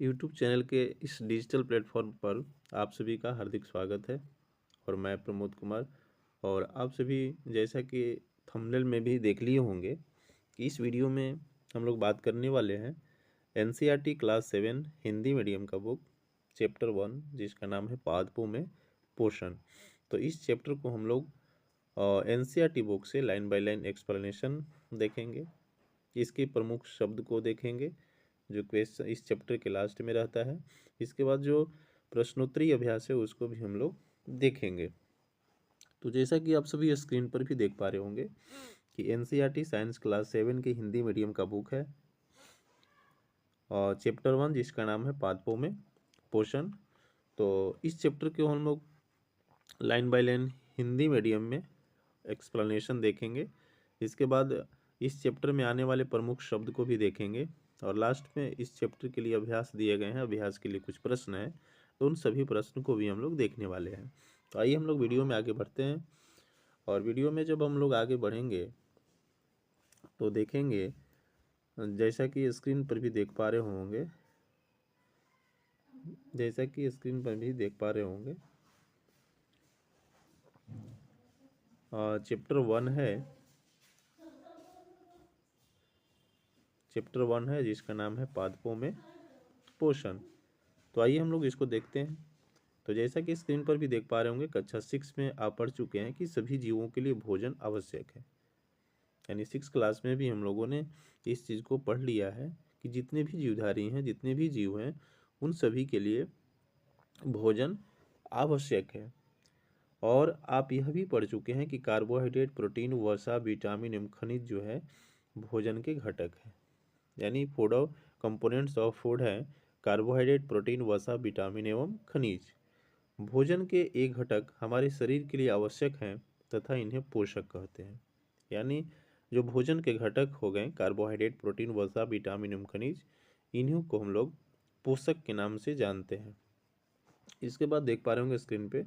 YouTube channel के इस digital platform पर आप सभी का हार्दिक स्वागत है। और मैं प्रमोद कुमार। और आप सभी जैसा कि थंबनेल में भी देख लिए होंगे कि इस वीडियो में हम लोग बात करने वाले हैं एनसीईआरटी क्लास 7 हिंदी मीडियम का बुक चैप्टर 1 जिसका नाम है पादपों में पोषण। तो इस चैप्टर को हम लोग एनसीईआरटी बुक से लाइन बाय लाइन एक्सप्लेनेशन देखेंगे, इसके प्रमुख शब्द को देखेंगे जो क्वेश्चन इस चैप्टर के लास्ट में रहता है। इसके बाद जो प्रश्नोत्तरी अभ्यास है उसको भी हम लोग देखेंगे। तो जैसा कि आप सभी स्क्रीन पर भी देख पा रहे होंगे कि एनसीईआरटी साइंस क्लास 7 की हिंदी मीडियम का बुक है और चैप्टर 1 जिसका नाम है पादपों में पोषण। तो इस चैप्टर को हम लोग line by line Hindi medium में एक्सप्लेनेशन देखेंगे। इसके बाद इस चैप्टर में आने वाले प्रमुख शब्द को भी देखेंगे और लास्ट में इस चैप्टर के लिए अभ्यास दिए गए हैं। अभ्यास के लिए कुछ प्रश्न हैं, तो उन सभी प्रश्न को भी हम लोग देखने वाले हैं। तो आइए हम लोग वीडियो में आगे बढ़ते हैं। और वीडियो में जब हम लोग आगे बढ़ेंगे तो देखेंगे, जैसा कि स्क्रीन पर भी देख पा रहे होंगे चैप्टर 1 है जिसका नाम है पादपों में पोषण। तो आइए हम लोग इसको देखते हैं। तो जैसा कि स्क्रीन पर भी देख पा रहे होंगे कक्षा 6 में आप पढ़ चुके हैं कि सभी जीवों के लिए भोजन आवश्यक है। यानी 6 क्लास में भी हम लोगों ने इस चीज़ को पढ़ लिया है कि जितने भी जीवधारी हैं, जितने भी जीव हैं, उन सभी के लिए भोजन आवश्यक है। और आप यह भी पढ़ चुके हैं कि कार्बोहाइड्रेट, प्रोटीन, वसा, विटामिन एवं खनिज जो है भोजन के घटक है। यानी food of components of food है कार्बोहाइड्रेट, प्रोटीन, वसा, विटामिन एवं खनिज। भोजन के एक घटक हमारे शरीर के लिए आवश्यक हैं तथा इन्हें पोषक कहते हैं। यानी जो भोजन के घटक हो गए कार्बोहाइड्रेट, प्रोटीन, वसा, विटामिन एवं खनिज, इन्हीं को हम लोग पोषक के नाम से जानते हैं। इसके बाद देख पा रहे होंगे स्क्रीन पे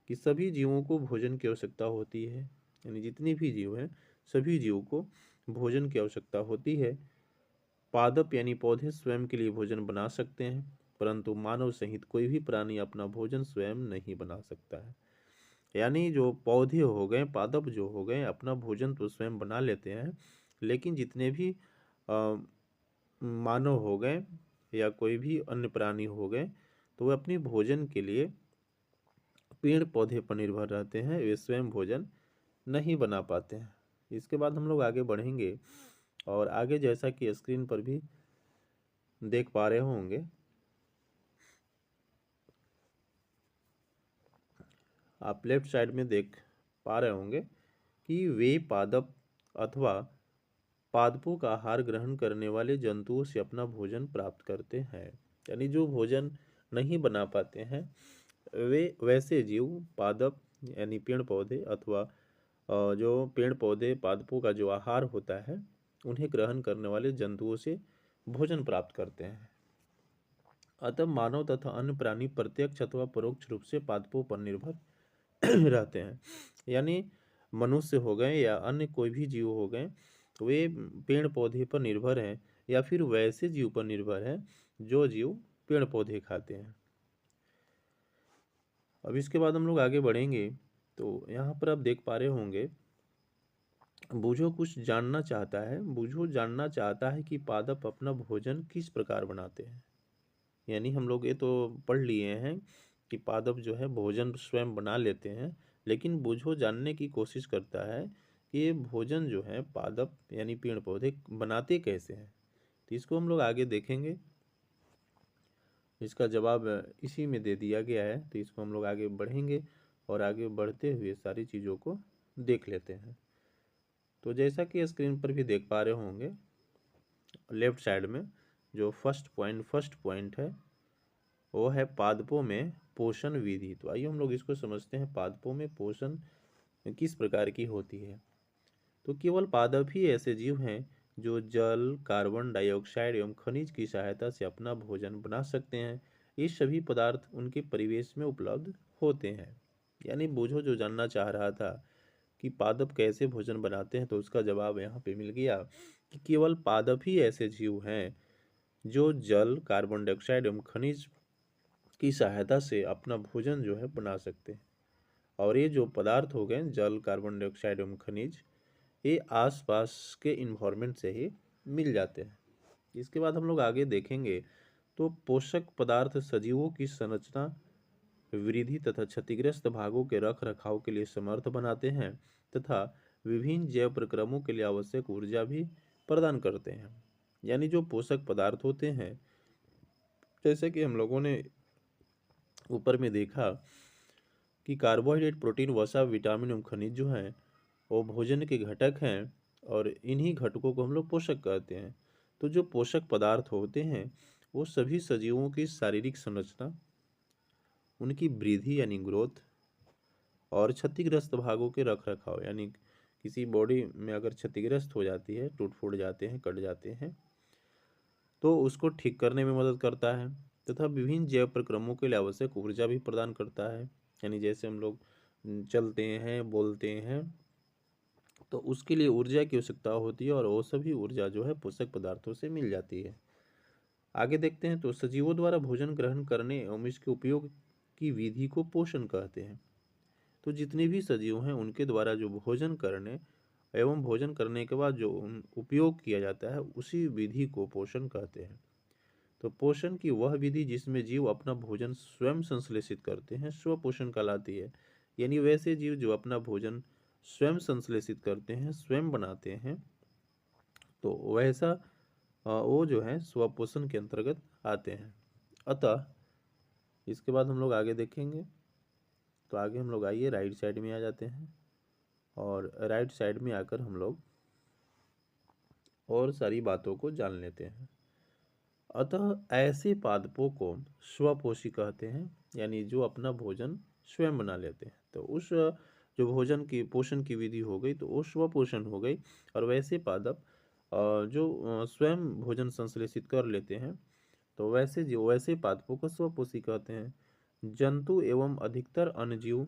कि सभी जीवों को भोजन की आवश्यकता होती है। यानी जितने भी जीव हैं सभी जीवों को भोजन की आवश्यकता होती है। पादप यानी पौधे स्वयं के लिए भोजन बना सकते हैं, परंतु मानव सहित कोई भी प्राणी अपना भोजन स्वयं नहीं बना सकता है। यानी जो पौधे हो गए, पादप जो हो गए, अपना भोजन तो स्वयं बना लेते हैं, लेकिन जितने भी मानव हो गए या कोई भी अन्य प्राणी हो गए तो वे अपने भोजन के लिए पेड़ पौधे पर निर्भर रहते हैं, वे स्वयं भोजन नहीं बना पाते हैं। इसके बाद हम लोग आगे बढ़ेंगे और आगे जैसा कि स्क्रीन पर भी देख पा रहे होंगे, आप लेफ्ट साइड में देख पा रहे होंगे कि वे पादप अथवा पादपों का आहार ग्रहण करने वाले जंतुओं से अपना भोजन प्राप्त करते हैं। यानी जो भोजन नहीं बना पाते हैं वे वैसे जीव पादप यानी पेड़ पौधे अथवा जो पेड़ पौधे पादपों का जो आहार होता है उन्हें ग्रहण करने वाले जंतुओं से भोजन प्राप्त करते हैं। अतः मानव तथा अन्य प्राणी प्रत्यक्ष अथवा परोक्ष रूप से पादपों पर निर्भर रहते हैं। यानी मनुष्य हो गए या अन्य कोई भी जीव हो गए वे पेड़ पौधे पर निर्भर हैं या फिर वैसे जीव पर निर्भर हैं जो जीव पेड़ पौधे खाते हैं। अब इसके बाद हम लोग आगे बढ़ेंगे तो यहाँ पर आप देख पा रहे होंगे बूझो कुछ जानना चाहता है। बूझो जानना चाहता है कि पादप अपना भोजन किस प्रकार बनाते हैं। यानी हम लोग ये तो पढ़ लिए हैं कि पादप जो है भोजन स्वयं बना लेते हैं, लेकिन बूझो जानने की कोशिश करता है कि ये भोजन जो है पादप यानी पेड़ पौधे बनाते कैसे हैं। तो इसको हम लोग आगे देखेंगे, इसका जवाब इसी में दे दिया गया है। तो इसको हम लोग आगे बढ़ेंगे और आगे बढ़ते हुए सारी चीज़ों को देख लेते हैं। तो जैसा कि स्क्रीन पर भी देख पा रहे होंगे लेफ्ट साइड में जो फर्स्ट पॉइंट है वो है पादपों में पोषण विधि। तो आइए हम लोग इसको समझते हैं, पादपों में पोषण किस प्रकार की होती है। तो केवल पादप ही ऐसे जीव हैं जो जल, कार्बन डाइऑक्साइड एवं खनिज की सहायता से अपना भोजन बना सकते हैं। ये सभी पदार्थ उनके परिवेश में उपलब्ध होते हैं। यानी बूझो जो जानना चाह रहा था कि पादप कैसे भोजन बनाते हैं, तो उसका जवाब यहाँ पे मिल गया कि केवल पादप ही ऐसे जीव हैं जो जल, कार्बन डाइऑक्साइड एवं खनिज की सहायता से अपना भोजन जो है बना सकते हैं। और ये जो पदार्थ हो गए जल, कार्बन डाइऑक्साइड एवं खनिज, ये आसपास के इन्वायरमेंट से ही मिल जाते हैं। इसके बाद हम लोग आगे देखेंगे तो पोषक पदार्थ सजीवों की संरचना, वृद्धि तथा क्षतिग्रस्त भागों के रख रखाव के लिए समर्थ बनाते हैं तथा विभिन्न जैव प्रक्रमों के लिए आवश्यक ऊर्जा भी प्रदान करते हैं। यानी जो पोषक पदार्थ होते हैं, जैसे कि हम लोगों ने ऊपर में देखा कि कार्बोहाइड्रेट, प्रोटीन, वसा, विटामिन एवं खनिज जो हैं वो भोजन के घटक हैं और इन्हीं घटकों को हम लोग पोषक कहते हैं। तो जो पोषक पदार्थ होते हैं वो सभी सजीवों की शारीरिक संरचना, उनकी वृद्धि यानी ग्रोथ और क्षतिग्रस्त भागों के रख रखाव, यानी किसी बॉडी में अगर क्षतिग्रस्त हो जाती है, टूट फूट जाते हैं, कट जाते हैं, तो उसको ठीक करने में मदद करता है तथा विभिन्न जैव प्रक्रमों के लिए आवश्यक ऊर्जा भी प्रदान करता है। यानी जैसे हम लोग चलते हैं, बोलते हैं, तो उसके लिए ऊर्जा की आवश्यकता होती है और वो सभी ऊर्जा जो है पोषक पदार्थों से मिल जाती है। आगे देखते हैं तो सजीवों द्वारा भोजन ग्रहण करने एवं इसके उपयोग की विधि को पोषण कहते हैं। तो जितने भी सजीव हैं उनके द्वारा जो भोजन करने एवं भोजन करने के बाद जो उपयोग किया जाता है उसी विधि को पोषण कहते हैं। तो पोषण की वह विधि जिसमें जीव अपना भोजन स्वयं संश्लेषित करते हैं स्वपोषण कहलाती है। यानी वैसे जीव जो अपना भोजन स्वयं संश्लेषित करते हैं, स्वयं बनाते हैं, तो वैसा वो जो है स्वपोषण के अंतर्गत आते हैं। अतः इसके बाद हम लोग आगे देखेंगे तो आगे हम लोग आइए राइट साइड में आ जाते हैं और राइट साइड में आकर हम लोग और सारी बातों को जान लेते हैं। अतः ऐसे पादपों को स्वपोषी कहते हैं, यानी जो अपना भोजन स्वयं बना लेते हैं। तो उस जो भोजन की पोषण की विधि हो गई तो वो स्वपोषण हो गई। और वैसे पादप जो स्वयं भोजन संश्लेषित कर लेते हैं, तो वैसे पादपों को स्वपोषी कहते हैं। जंतु एवं अधिकतर अन्यजीव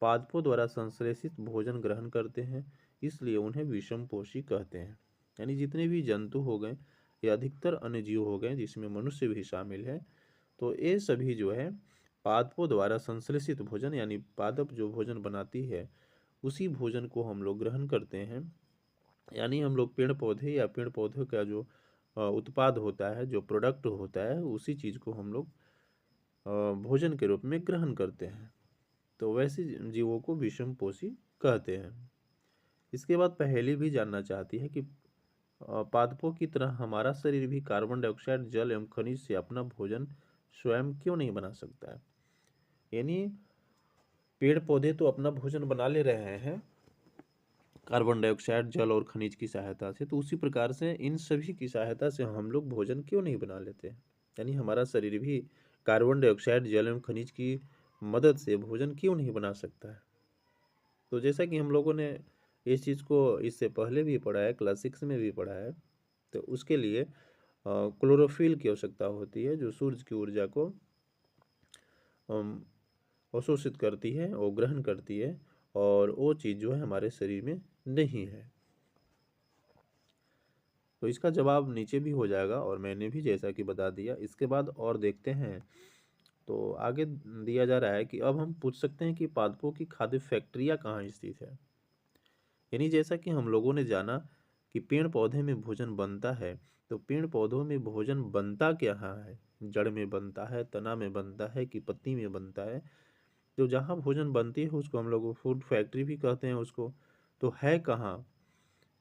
पादपों द्वारा संश्लेषित भोजन ग्रहण करते हैं, इसलिए उन्हें विषमपोषी कहते हैं। यानी जितने भी जंतु हो गए या अधिकतर अन्य जीव हो गए जिसमें मनुष्य भी शामिल है, तो ये सभी जो है पादपों द्वारा संश्लेषित भोजन, यानी पादप जो भोजन बनाती है उसी भोजन को हम लोग ग्रहण करते हैं। यानी हम लोग पेड़ पौधे या पेड़ पौधे का जो उत्पाद होता है, जो प्रोडक्ट होता है, उसी चीज़ को हम लोग भोजन के रूप में ग्रहण करते हैं। तो वैसे जीवों को विषमपोषी कहते हैं। इसके बाद पहेली भी जानना चाहती है कि पादपों की तरह हमारा शरीर भी कार्बन डाइऑक्साइड, जल एवं खनिज से अपना भोजन स्वयं क्यों नहीं बना सकता है। यानी पेड़ पौधे तो अपना भोजन बना ले रहे हैं कार्बन डाइऑक्साइड, जल और खनिज की सहायता से, तो उसी प्रकार से इन सभी की सहायता से हम लोग भोजन क्यों नहीं बना लेते। यानी हमारा शरीर भी कार्बन डाइऑक्साइड, जल एवं खनिज की मदद से भोजन क्यों नहीं बना सकता है। तो जैसा कि हम लोगों ने इस चीज़ को इससे पहले भी पढ़ा है, क्लास 6 में भी पढ़ा है, तो उसके लिए क्लोरोफिल की आवश्यकता होती है जो सूरज की ऊर्जा को अवशोषित करती है और ग्रहण करती है, और वो चीज़ जो है हमारे शरीर में नहीं है। तो इसका जवाब नीचे भी हो जाएगा और मैंने भी जैसा कि बता दिया। इसके बाद और देखते हैं तो आगे दिया जा रहा है कि अब हम पूछ सकते हैं कि पादपों की खाद्य फैक्ट्रियाँ कहाँ स्थित है। यानी जैसा कि हम लोगों ने जाना कि पेड़ पौधे में भोजन बनता है, तो पेड़ पौधों में भोजन बनता क्या है, जड़ में बनता है, तना में बनता है कि पत्ती में बनता है। तो जहाँ भोजन बनती है उसको हम लोग फूड फैक्ट्री भी कहते हैं उसको। तो है कहाँ,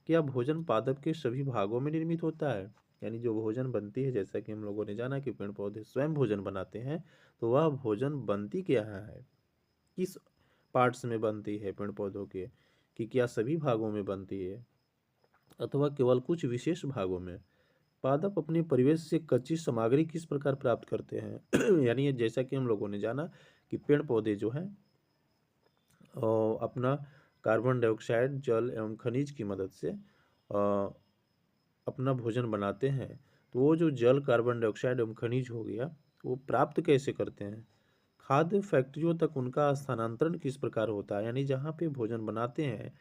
क्या भोजन पादप के सभी भागों में निर्मित होता है। यानी जो भोजन बनती है, जैसा कि हम लोगों ने जाना कि पेड़ पौधे स्वयं भोजन बनाते हैं, तो वह भोजन बनती क्या है, किस पार्ट्स में बनती है पेड़ पौधों के, कि क्या सभी भागों में बनती है अथवा केवल कुछ विशेष भागों में। पादप अपने परिवेश से कच्ची सामग्री किस प्रकार प्राप्त करते हैं। यानी जैसा कि हम लोगों ने जाना कि पेड़ पौधे जो हैं अपना कार्बन डाइऑक्साइड, जल एवं खनिज की मदद से अपना भोजन बनाते हैं। तो वो जो जल, कार्बन डाइऑक्साइड एवं खनिज हो गया, वो प्राप्त कैसे करते हैं। खाद्य फैक्ट्रियों तक उनका स्थानांतरण किस प्रकार होता है। यानी जहाँ पे भोजन बनाते हैं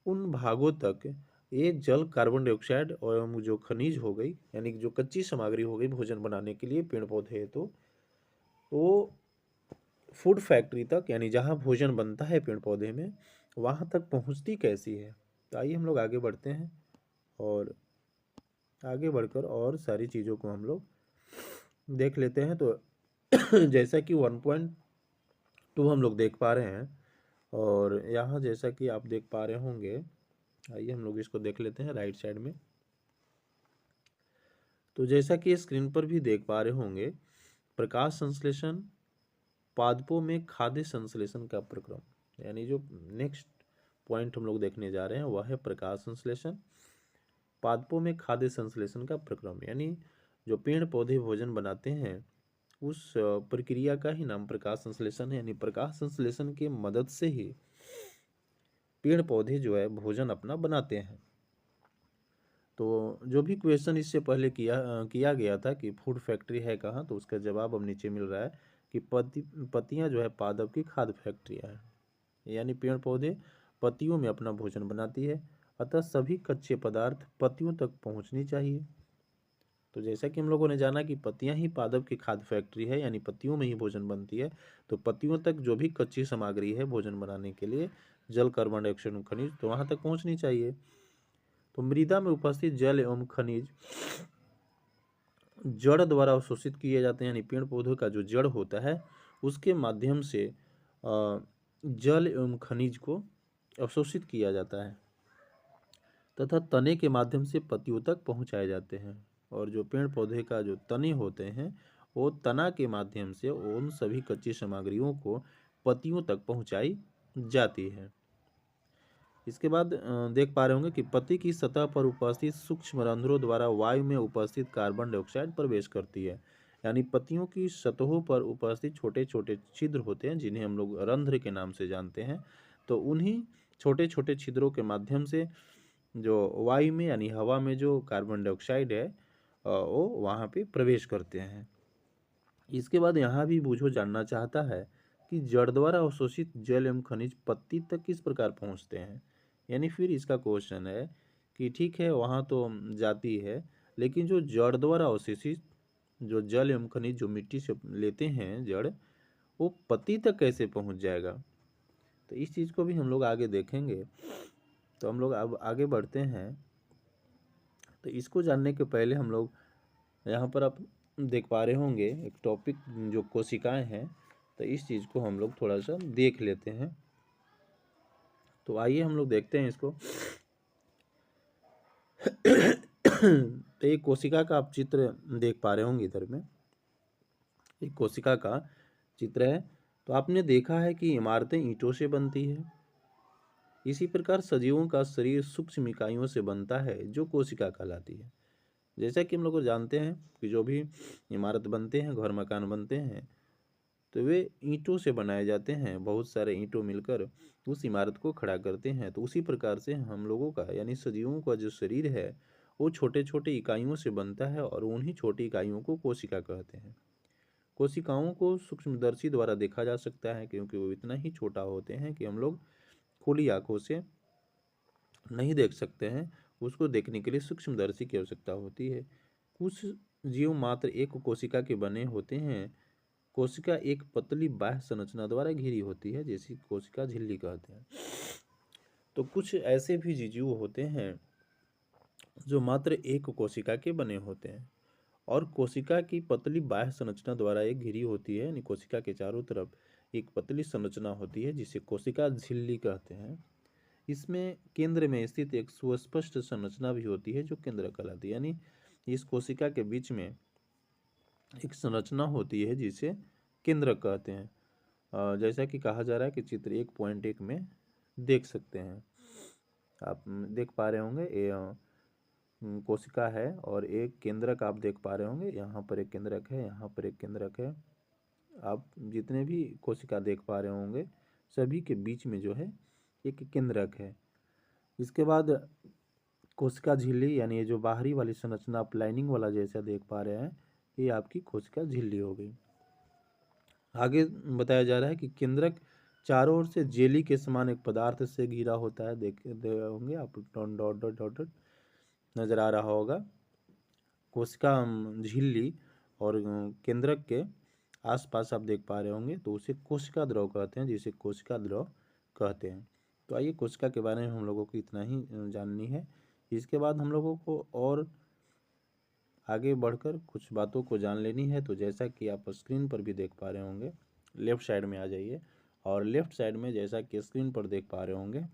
उन भागों तक ये जल, कार्बन डाइऑक्साइड और जो खनिज हो गई, यानी जो कच्ची सामग्री हो गई भोजन बनाने के लिए पेड़ पौधे है, तो वो फूड फैक्ट्री तक, यानी जहाँ भोजन बनता है पेड़ पौधे में, वहाँ तक पहुँचती कैसी है। तो आइए हम लोग आगे बढ़ते हैं और आगे बढ़कर और सारी चीज़ों को हम लोग देख लेते हैं। तो जैसा कि 1.2 हम लोग देख पा रहे हैं, और यहाँ जैसा कि आप देख पा रहे होंगे, आइए हम लोग इसको देख लेते हैं राइट साइड में। तो जैसा कि स्क्रीन पर भी देख पा रहे होंगे, प्रकाश संश्लेषण, पादपों में खाद्य संश्लेषण का प्रक्रम, यानी जो नेक्स्ट पॉइंट हम लोग देखने जा रहे हैं वह है प्रकाश संश्लेषण, पादपों में खाद्य संश्लेषण का प्रक्रम। यानी जो पेड़ पौधे भोजन बनाते हैं उस प्रक्रिया का ही नाम प्रकाश संश्लेषण है। यानी प्रकाश संश्लेषण की मदद से ही पेड़ पौधे जो है भोजन अपना बनाते हैं। तो जो भी क्वेश्चन इससे पहले किया गया था कि फूड फैक्ट्री है कहाँ, तो उसका जवाब अब नीचे मिल रहा है कि पत्तियां जो है पादप की खाद्य फैक्ट्रियाँ हैं। यानी पेड़ पौधे पत्तियों में अपना भोजन बनाती है, अतः सभी कच्चे पदार्थ पत्तियों तक पहुंचनी चाहिए। तो जैसा कि हम लोगों ने जाना कि पत्तियां ही पादप की खाद्य फैक्ट्री है, यानी पत्तियों में ही भोजन बनती है, तो पत्तियों तक जो भी कच्ची सामग्री है भोजन बनाने के लिए, जल, कार्बन डाइऑक्साइड, खनिज, तो वहां तक पहुंचनी चाहिए। तो मृदा में उपस्थित जल एवं खनिज जड़ द्वारा अवशोषित किए जाते हैं। यानी पेड़ पौधों का जो जड़ होता है उसके माध्यम से जल एवं खनिज को अवशोषित किया जाता है तथा तने के माध्यम से पत्तियों तक पहुंचाए जाते हैं। और जो पेड़ पौधे का जो तने होते हैं वो तना के माध्यम से उन सभी कच्ची सामग्रियों को पत्तियों तक पहुंचाई जाती है। इसके बाद देख पा रहे होंगे कि पत्ती की सतह पर उपस्थित सूक्ष्म रंध्रों द्वारा वायु में उपस्थित कार्बन डाइऑक्साइड प्रवेश करती है। यानी पत्तियों की सतहों पर उपस्थित छोटे छोटे छिद्र होते हैं जिन्हें हम लोग रंध्र के नाम से जानते हैं। तो उन्हीं छोटे छोटे छिद्रों के माध्यम से जो वायु में यानी हवा में जो कार्बन डाइऑक्साइड है वो वहाँ पे प्रवेश करते हैं। इसके बाद यहाँ भी बूझो जानना चाहता है कि जड़ द्वारा अवशोषित जल एवं खनिज पत्ती तक किस प्रकार पहुँचते हैं। यानी फिर इसका क्वेश्चन है कि ठीक है वहाँ तो जाती है, लेकिन जो जड़ द्वारा अवशोषित जो जल एवं खनिज जो मिट्टी से लेते हैं जड़, वो पत्ती तक कैसे पहुँच जाएगा। तो इस चीज़ को भी हम लोग आगे देखेंगे। तो हम लोग अब आगे बढ़ते हैं। तो इसको जानने के पहले हम लोग यहाँ पर आप देख पा रहे होंगे एक टॉपिक जो कोशिकाएं हैं, तो इस चीज़ को हम लोग थोड़ा सा देख लेते हैं। तो आइए हम लोग देखते हैं इसको। तो एक कोशिका का आप चित्र देख पा रहे होंगे, इधर में एक कोशिका का चित्र है। तो आपने देखा है कि इमारतें ईंटों से बनती है, इसी प्रकार सजीवों का शरीर सूक्ष्म इकाइयों से बनता है जो कोशिका कहलाती है। जैसा कि हम लोग जानते हैं कि जो भी इमारत बनते हैं, घर मकान बनते हैं, तो वे ईंटों से बनाए जाते हैं। बहुत सारे ईंटों मिलकर उस इमारत को खड़ा करते हैं। तो उसी प्रकार से हम लोगों का यानी सजीवों का जो शरीर है वो छोटे छोटे इकाइयों से बनता है और उन्हीं छोटी इकाइयों को कोशिका कहते हैं। कोशिकाओं को सूक्ष्मदर्शी द्वारा देखा जा सकता है क्योंकि वो इतना ही छोटा होते हैं कि हम लोग खुली आंखों से नहीं देख सकते हैं। उसको देखने के लिए सूक्ष्मदर्शी की आवश्यकता होती है। कुछ जीव मात्र एक कोशिका के बने होते हैं। कोशिका एक पतली बाह्य संरचना द्वारा घिरी होती है, जैसी कोशिका झिल्ली कहते हैं। तो कुछ ऐसे भी जीव होते हैं जो मात्र एक कोशिका के बने होते हैं और कोशिका की पतली बाह्य संरचना द्वारा एक घिरी होती है। यानी कोशिका के चारों तरफ एक पतली संरचना होती है जिसे कोशिका झिल्ली कहते हैं। इसमें केंद्र में स्थित एक सुस्पष्ट संरचना भी होती है जो केंद्र कहलाती है। यानी इस कोशिका के बीच में एक संरचना होती है जिसे केंद्र कहते हैं। जैसा कि कहा जा रहा है कि चित्र 1.1 में देख सकते हैं, आप देख पा रहे होंगे ये कोशिका है और एक केंद्रक आप देख पा रहे होंगे। यहाँ पर एक केंद्रक है, यहाँ पर एक केंद्रक है। आप जितने भी कोशिका देख पा रहे होंगे सभी के बीच में जो है एक केंद्रक है। इसके बाद कोशिका झिल्ली, यानी ये जो बाहरी वाली संरचना आप लाइनिंग वाला जैसा देख पा रहे हैं, ये आपकी कोशिका झिल्ली हो गई। आगे बताया जा रहा है कि केंद्रक चारों ओर से जेली के समान एक पदार्थ से घिरा होता है। देख होंगे आप, dot dot dot dot dot नजर आ रहा होगा। कोशिका झिल्ली और केंद्रक के आसपास आप देख पा रहे होंगे, तो उसे कोशिका द्रव कहते हैं, जिसे कोशिका द्रव कहते हैं। तो आइए, कोशिका के बारे में हम लोगों को इतना ही जाननी है। इसके बाद हम लोगों को और आगे बढ़कर कुछ बातों को जान लेनी है। तो जैसा कि आप स्क्रीन पर भी देख पा रहे होंगे, लेफ्ट साइड में आ जाइए, और लेफ्ट साइड में जैसा कि स्क्रीन पर देख पा रहे होंगे,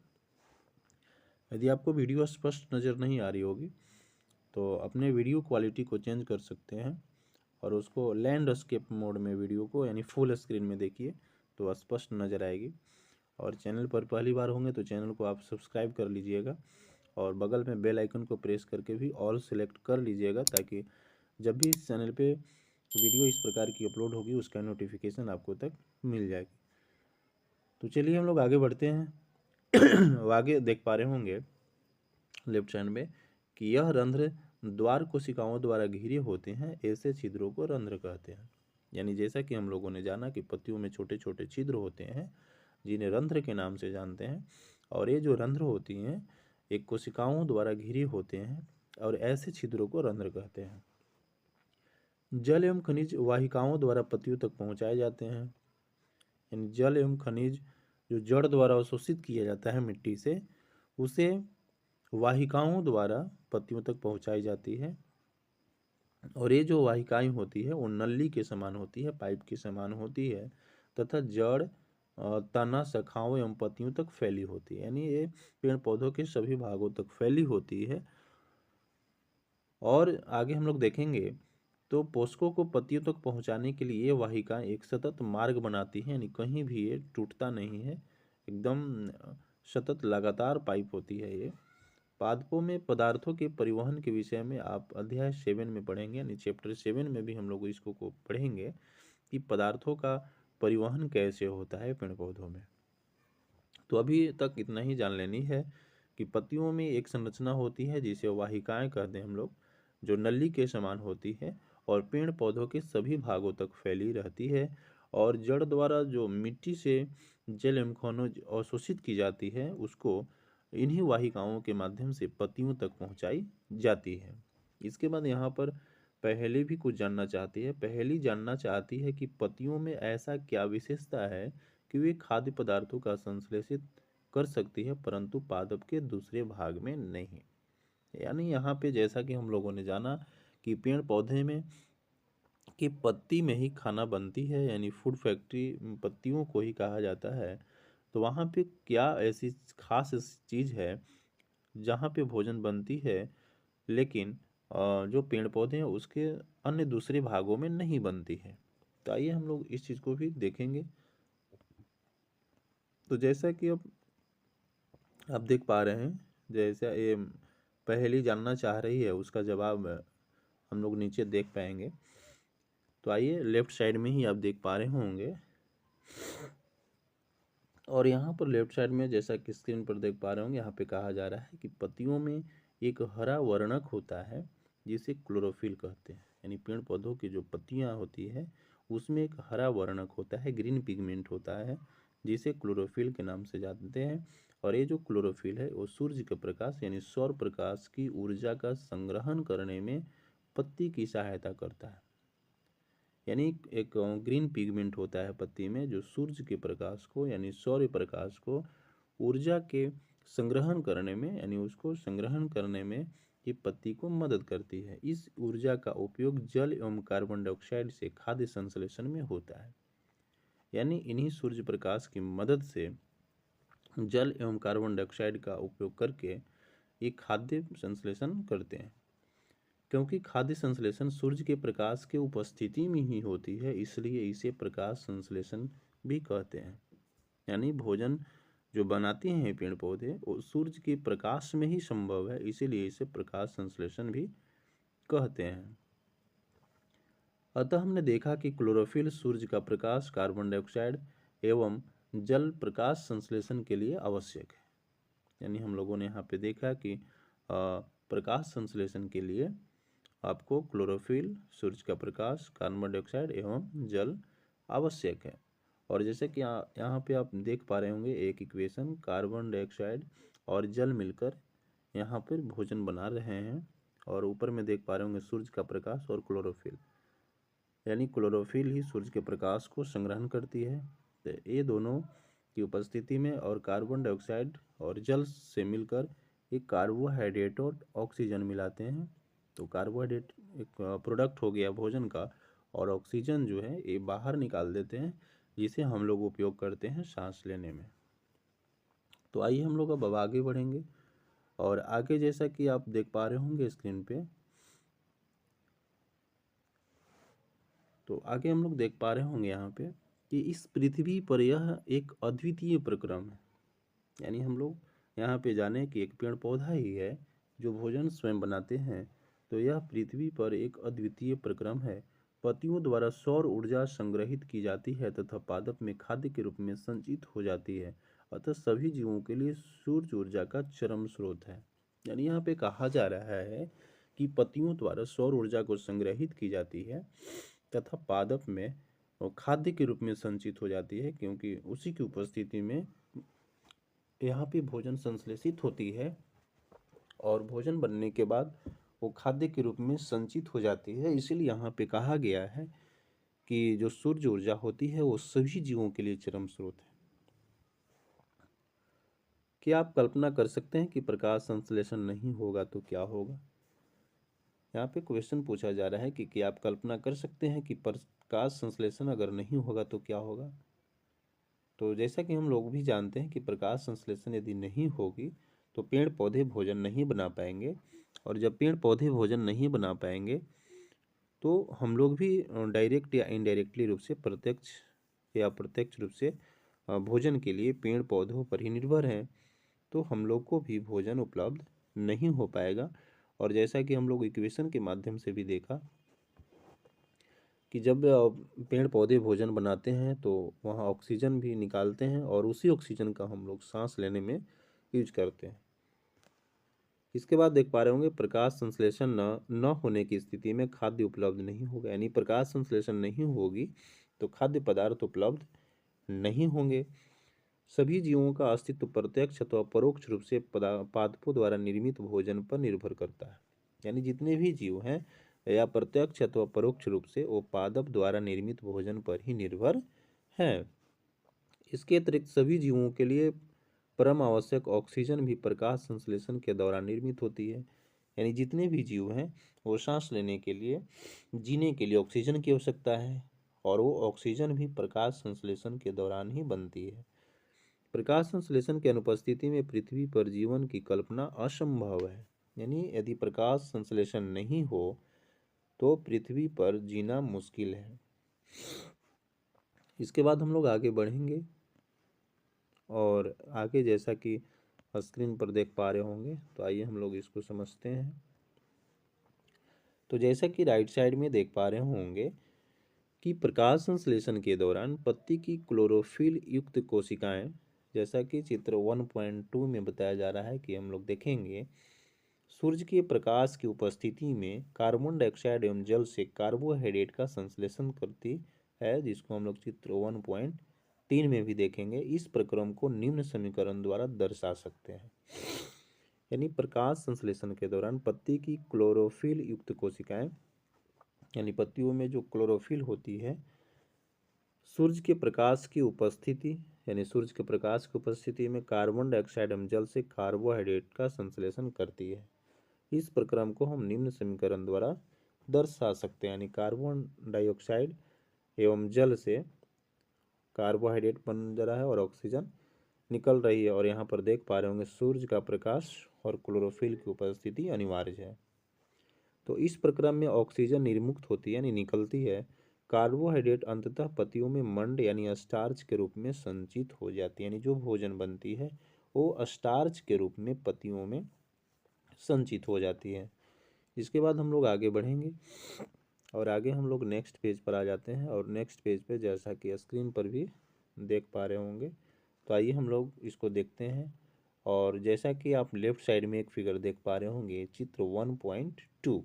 यदि आपको वीडियो स्पष्ट नज़र नहीं आ रही होगी तो अपने वीडियो क्वालिटी को चेंज कर सकते हैं और उसको लैंडस्केप मोड में वीडियो को, यानी फुल स्क्रीन में देखिए, तो स्पष्ट नज़र आएगी। और चैनल पर पहली बार होंगे तो चैनल को आप सब्सक्राइब कर लीजिएगा और बगल में बेल आइकन को प्रेस करके भी ऑल सेलेक्ट कर लीजिएगा, ताकि जब भी इस चैनल पे वीडियो इस प्रकार की अपलोड होगी उसका नोटिफिकेशन आपको तक मिल जाएगी। तो चलिए हम लोग आगे बढ़ते हैं। आगे देख पा रहे होंगे लेफ्ट साइड में कि यह रंध्र द्वार कोशिकाओं द्वारा घिरे होते हैं, ऐसे छिद्रों को रंध्र कहते हैं। यानी जैसा कि हम लोगों ने जाना कि पत्तियों में छोटे छोटे छिद्र होते हैं, जिन्हें रंध्र के नाम से जानते हैं, और ये जो रंध्र होती हैं एक कोशिकाओं द्वारा घिरे होते हैं, और ऐसे छिद्रों को रंध्र कहते हैं। जल एवं खनिज वाहिकाओं द्वारा पत्तियों तक पहुंचाए जाते हैं। यानी जल एवं खनिज जो जड़ द्वारा अवशोषित किया जाता है मिट्टी से, उसे वाहिकाओं द्वारा पत्तियों तक पहुंचाई जाती है। और ये जो वाहिकाएं होती है वो नली के समान होती है, पाइप के समान होती है, तथा जड़, तना, शाखाओं एवं पत्तियों तक फैली होती है। यानी ये पेड़ पौधों के सभी भागों तक फैली होती है। और आगे हम लोग देखेंगे तो पोषकों को पत्तियों तक पहुंचाने के लिए ये वाहिकाएं एक सतत मार्ग बनाती हैं, यानी कहीं भी ये टूटता नहीं है, एकदम सतत लगातार पाइप होती है ये। पादपों में पदार्थों के परिवहन के विषय में आप अध्याय 7 में पढ़ेंगे, यानी चैप्टर 7 में भी हम लोग इसको पढ़ेंगे कि पदार्थों का परिवहन कैसे होता है पेड़ पौधों में। तो अभी तक इतना ही जान लेनी है कि पत्तियों में एक संरचना होती है जिसे वाहिकाएं कहते हैं हम लोग, जो नली के समान होती है और पेड़ पौधों के सभी भागों तक फैली रहती है। और जड़ द्वारा जो मिट्टी से जल एवं खनिज अवशोषित की जाती है, उसको इन्हीं वाहिकाओं के माध्यम से पत्तियों तक पहुंचाई जाती है। इसके बाद यहाँ पर पहेली भी कुछ जानना चाहती है। पहेली जानना चाहती है कि पत्तियों में ऐसा क्या विशेषता है कि वे खाद्य पदार्थों का संश्लेषित कर सकती है, परंतु पादप के दूसरे भाग में नहीं। यानी यहाँ पे जैसा कि हम लोगों ने जाना कि पेड़ पौधे में कि पत्ती में ही खाना बनती है, यानी फूड फैक्ट्री पत्तियों को ही कहा जाता है। तो वहाँ पे क्या ऐसी खास चीज़ है जहाँ पे भोजन बनती है, लेकिन जो पेड़ पौधे हैं उसके अन्य दूसरे भागों में नहीं बनती है। तो आइए हम लोग इस चीज़ को भी देखेंगे। तो जैसा कि अब आप देख पा रहे हैं, जैसा ये पहेली जानना चाह रही है उसका जवाब हम लोग नीचे देख पाएंगे। तो आइए, लेफ्ट साइड में ही आप देख पा रहे होंगे, और यहाँ पर लेफ्ट साइड में जैसा कि स्क्रीन पर देख पा रहे होंगे, यहाँ पे कहा जा रहा है कि पत्तियों में एक हरा वर्णक होता है जिसे क्लोरोफिल कहते हैं। यानी पेड़ पौधों की जो पत्तियाँ होती है उसमें एक हरा वर्णक होता है, ग्रीन पिगमेंट होता है, जिसे क्लोरोफिल के नाम से जानते हैं। और ये जो क्लोरोफिल है वो सूर्य के प्रकाश यानी सौर प्रकाश की ऊर्जा का संग्रहण करने में पत्ती की सहायता करता है। यानी एक ग्रीन पिगमेंट होता है पत्ती में, जो सूर्य के प्रकाश को यानी सौर्य प्रकाश को ऊर्जा के संग्रहण करने में, यानी उसको संग्रहण करने में ये पत्ती को मदद करती है। इस ऊर्जा का उपयोग जल एवं कार्बन डाइऑक्साइड से खाद्य संश्लेषण में होता है। यानी इन्हीं सूर्य प्रकाश की मदद से जल एवं कार्बन डाइऑक्साइड का उपयोग करके ये खाद्य संश्लेषण करते हैं। क्योंकि खाद्य संश्लेषण सूर्य के प्रकाश के उपस्थिति में ही होती है, इसलिए इसे प्रकाश संश्लेषण भी कहते हैं। यानी भोजन जो बनाते हैं पेड़ पौधे वो सूर्य के प्रकाश में ही संभव है, इसीलिए इसे प्रकाश संश्लेषण भी कहते हैं। अतः हमने देखा कि क्लोरोफिल सूर्य का प्रकाश, कार्बन डाइऑक्साइड एवं जल प्रकाश संश्लेषण के लिए आवश्यक है। यानी हम लोगों ने यहाँ पे देखा कि प्रकाश संश्लेषण के लिए आपको क्लोरोफिल, सूर्य का प्रकाश, कार्बन डाइऑक्साइड एवं जल आवश्यक है। और जैसे कि यहाँ पे आप देख पा रहे होंगे एक इक्वेशन, कार्बन डाइऑक्साइड और जल मिलकर यहाँ पर भोजन बना रहे हैं। और ऊपर में देख पा रहे होंगे सूर्य का प्रकाश और क्लोरोफिल, यानी क्लोरोफिल ही सूर्य के प्रकाश को संग्रहण करती है। तो ये दोनों की उपस्थिति में और कार्बन डाइऑक्साइड और जल से मिलकर एक कार्बोहाइड्रेट और ऑक्सीजन मिलाते हैं। तो कार्बोहाइड्रेट एक प्रोडक्ट हो गया भोजन का, और ऑक्सीजन जो है ये बाहर निकाल देते हैं, जिसे हम लोग उपयोग करते हैं सांस लेने में। तो आइए हम लोग अब आगे बढ़ेंगे, और आगे जैसा कि आप देख पा रहे होंगे स्क्रीन पे, तो आगे हम लोग देख पा रहे होंगे यहाँ पे कि इस पृथ्वी पर यह एक अद्वितीय प्रक्रम है। यानी हम लोग यहाँ पे जाने कि एक पेड़ पौधा ही है जो भोजन स्वयं बनाते हैं। तो यह पृथ्वी पर एक अद्वितीय प्रक्रम है। पत्तियों द्वारा सौर ऊर्जा संग्रहित की जाती है तथा पादप में खाद्य के रूप में संचित हो जाती है। अतः सभी जीवों के लिए सूर्य ऊर्जा का चरम स्रोत है। यानी यहाँ पे कहा जा रहा है कि पत्तियों द्वारा सौर ऊर्जा को संग्रहित की जाती है तथा पादप में वो खाद्य के रूप में संचित हो जाती है, क्योंकि उसी की उपस्थिति में यहाँ पे भोजन संश्लेषित होती है और भोजन बनने के बाद वो खाद्य के रूप में संचित हो जाती है। इसीलिए यहाँ पे कहा गया है कि जो सूर्य ऊर्जा होती है वो सभी जीवों के लिए चरम स्रोत है। क्या आप कल्पना कर सकते हैं कि प्रकाश संश्लेषण नहीं होगा तो क्या होगा? यहाँ पे क्वेश्चन पूछा जा रहा है कि क्या आप कल्पना कर सकते हैं कि प्रकाश संश्लेषण अगर नहीं होगा तो क्या होगा? तो जैसा कि हम लोग भी जानते हैं कि प्रकाश संश्लेषण यदि नहीं होगी तो पेड़ पौधे भोजन नहीं बना पाएंगे, और जब पेड़ पौधे भोजन नहीं बना पाएंगे तो हम लोग भी डायरेक्ट या इनडायरेक्टली रूप से, प्रत्यक्ष या अप्रत्यक्ष रूप से भोजन के लिए पेड़ पौधों पर ही निर्भर हैं। तो हम लोग को भी भोजन उपलब्ध नहीं हो पाएगा। और जैसा कि हम लोग इक्वेशन के माध्यम से भी देखा कि जब पेड़ पौधे भोजन बनाते हैं तो वहाँ ऑक्सीजन भी निकालते हैं, और उसी ऑक्सीजन का हम लोग सांस लेने में यूज करते हैं। इसके बाद देख पा रहे होंगे प्रकाश संश्लेषण न होने की स्थिति में खाद्य उपलब्ध नहीं होगा। यानी प्रकाश संश्लेषण नहीं होगी तो खाद्य पदार्थ उपलब्ध नहीं होंगे। सभी जीवों का अस्तित्व प्रत्यक्ष अथवा परोक्ष रूप से पादपों द्वारा निर्मित भोजन पर निर्भर करता है। यानी जितने भी जीव हैं या प्रत्यक्ष अथवा परोक्ष रूप से वो पादप द्वारा निर्मित भोजन पर ही निर्भर हैं। इसके अतिरिक्त सभी जीवों के लिए परम आवश्यक ऑक्सीजन भी प्रकाश संश्लेषण के दौरान निर्मित होती है। यानी जितने भी जीव हैं वो सांस लेने के लिए, जीने के लिए ऑक्सीजन की आवश्यकता है, और वो ऑक्सीजन भी प्रकाश संश्लेषण के दौरान ही बनती है। प्रकाश संश्लेषण की अनुपस्थिति में पृथ्वी पर जीवन की कल्पना असंभव है। यानी यदि प्रकाश संश्लेषण नहीं हो तो पृथ्वी पर जीना मुश्किल है। इसके बाद हम लोग आगे बढ़ेंगे, और आगे जैसा कि स्क्रीन पर देख पा रहे होंगे, तो आइए हम लोग इसको समझते हैं। तो जैसा कि राइट साइड में देख पा रहे होंगे कि प्रकाश संश्लेषण के दौरान पत्ती की क्लोरोफिल युक्त कोशिकाएं, जैसा कि चित्र 1.2 में बताया जा रहा है कि हम लोग देखेंगे, सूर्य के प्रकाश की उपस्थिति में कार्बन डाइऑक्साइड एवं जल से कार्बोहाइड्रेट का संश्लेषण करती है, जिसको हम लोग चित्र 1.3 में भी देखेंगे। इस प्रक्रम को निम्न समीकरण द्वारा दर्शा सकते हैं। यानी प्रकाश संश्लेषण के दौरान पत्ती की क्लोरोफिल युक्त कोशिकाएं, यानी पत्तियों में जो क्लोरोफिल होती है, सूर्य के प्रकाश की उपस्थिति, यानी सूर्य के प्रकाश की उपस्थिति में कार्बन डाइऑक्साइड एवं जल से कार्बोहाइड्रेट का संश्लेषण करती है। इस प्रक्रम को हम निम्न समीकरण द्वारा दर्शा सकते हैं। यानी कार्बन डाइऑक्साइड एवं जल से कार्बोहाइड्रेट बन रहा है और ऑक्सीजन निकल रही है, और यहाँ पर देख पा रहे होंगे सूर्य का प्रकाश और क्लोरोफिल की उपस्थिति अनिवार्य है। तो इस प्रक्रम में ऑक्सीजन निर्मुक्त होती है, यानी निकलती है। कार्बोहाइड्रेट अंततः पत्तियों में मंड यानी स्टार्च के रूप में संचित हो जाती है। यानी जो भोजन बनती है वो स्टार्च के रूप में पत्तियों में संचित हो जाती है। इसके बाद हम लोग आगे बढ़ेंगे, और आगे हम लोग नेक्स्ट पेज पर आ जाते हैं। और नेक्स्ट पेज पे जैसा कि स्क्रीन पर भी देख पा रहे होंगे, तो आइए हम लोग इसको देखते हैं। और जैसा कि आप लेफ्ट साइड में एक फिगर देख पा रहे होंगे, चित्र 1.2,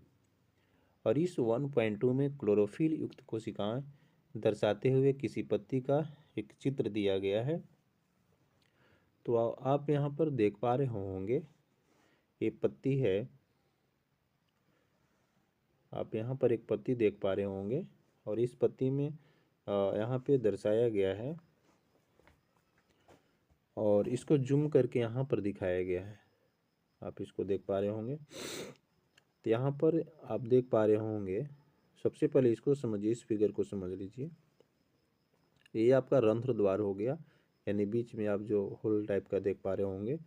और इस 1.2 में क्लोरोफिल युक्त कोशिकाएं दर्शाते हुए किसी पत्ती का एक चित्र दिया गया है। तो आप यहाँ पर देख पा रहे होंगे, ये पत्ती है, आप यहाँ पर एक पत्ती देख पा रहे होंगे और इस पत्ती में यहाँ पे दर्शाया गया है और इसको जूम करके यहाँ पर दिखाया गया है। आप इसको देख पा रहे होंगे। तो यहाँ पर आप देख पा रहे होंगे, सबसे पहले इसको समझिए, इस फिगर को समझ लीजिए। ये आपका रंध्र द्वार हो गया, यानी बीच में आप जो होल टाइप का देख पा रहे होंगे,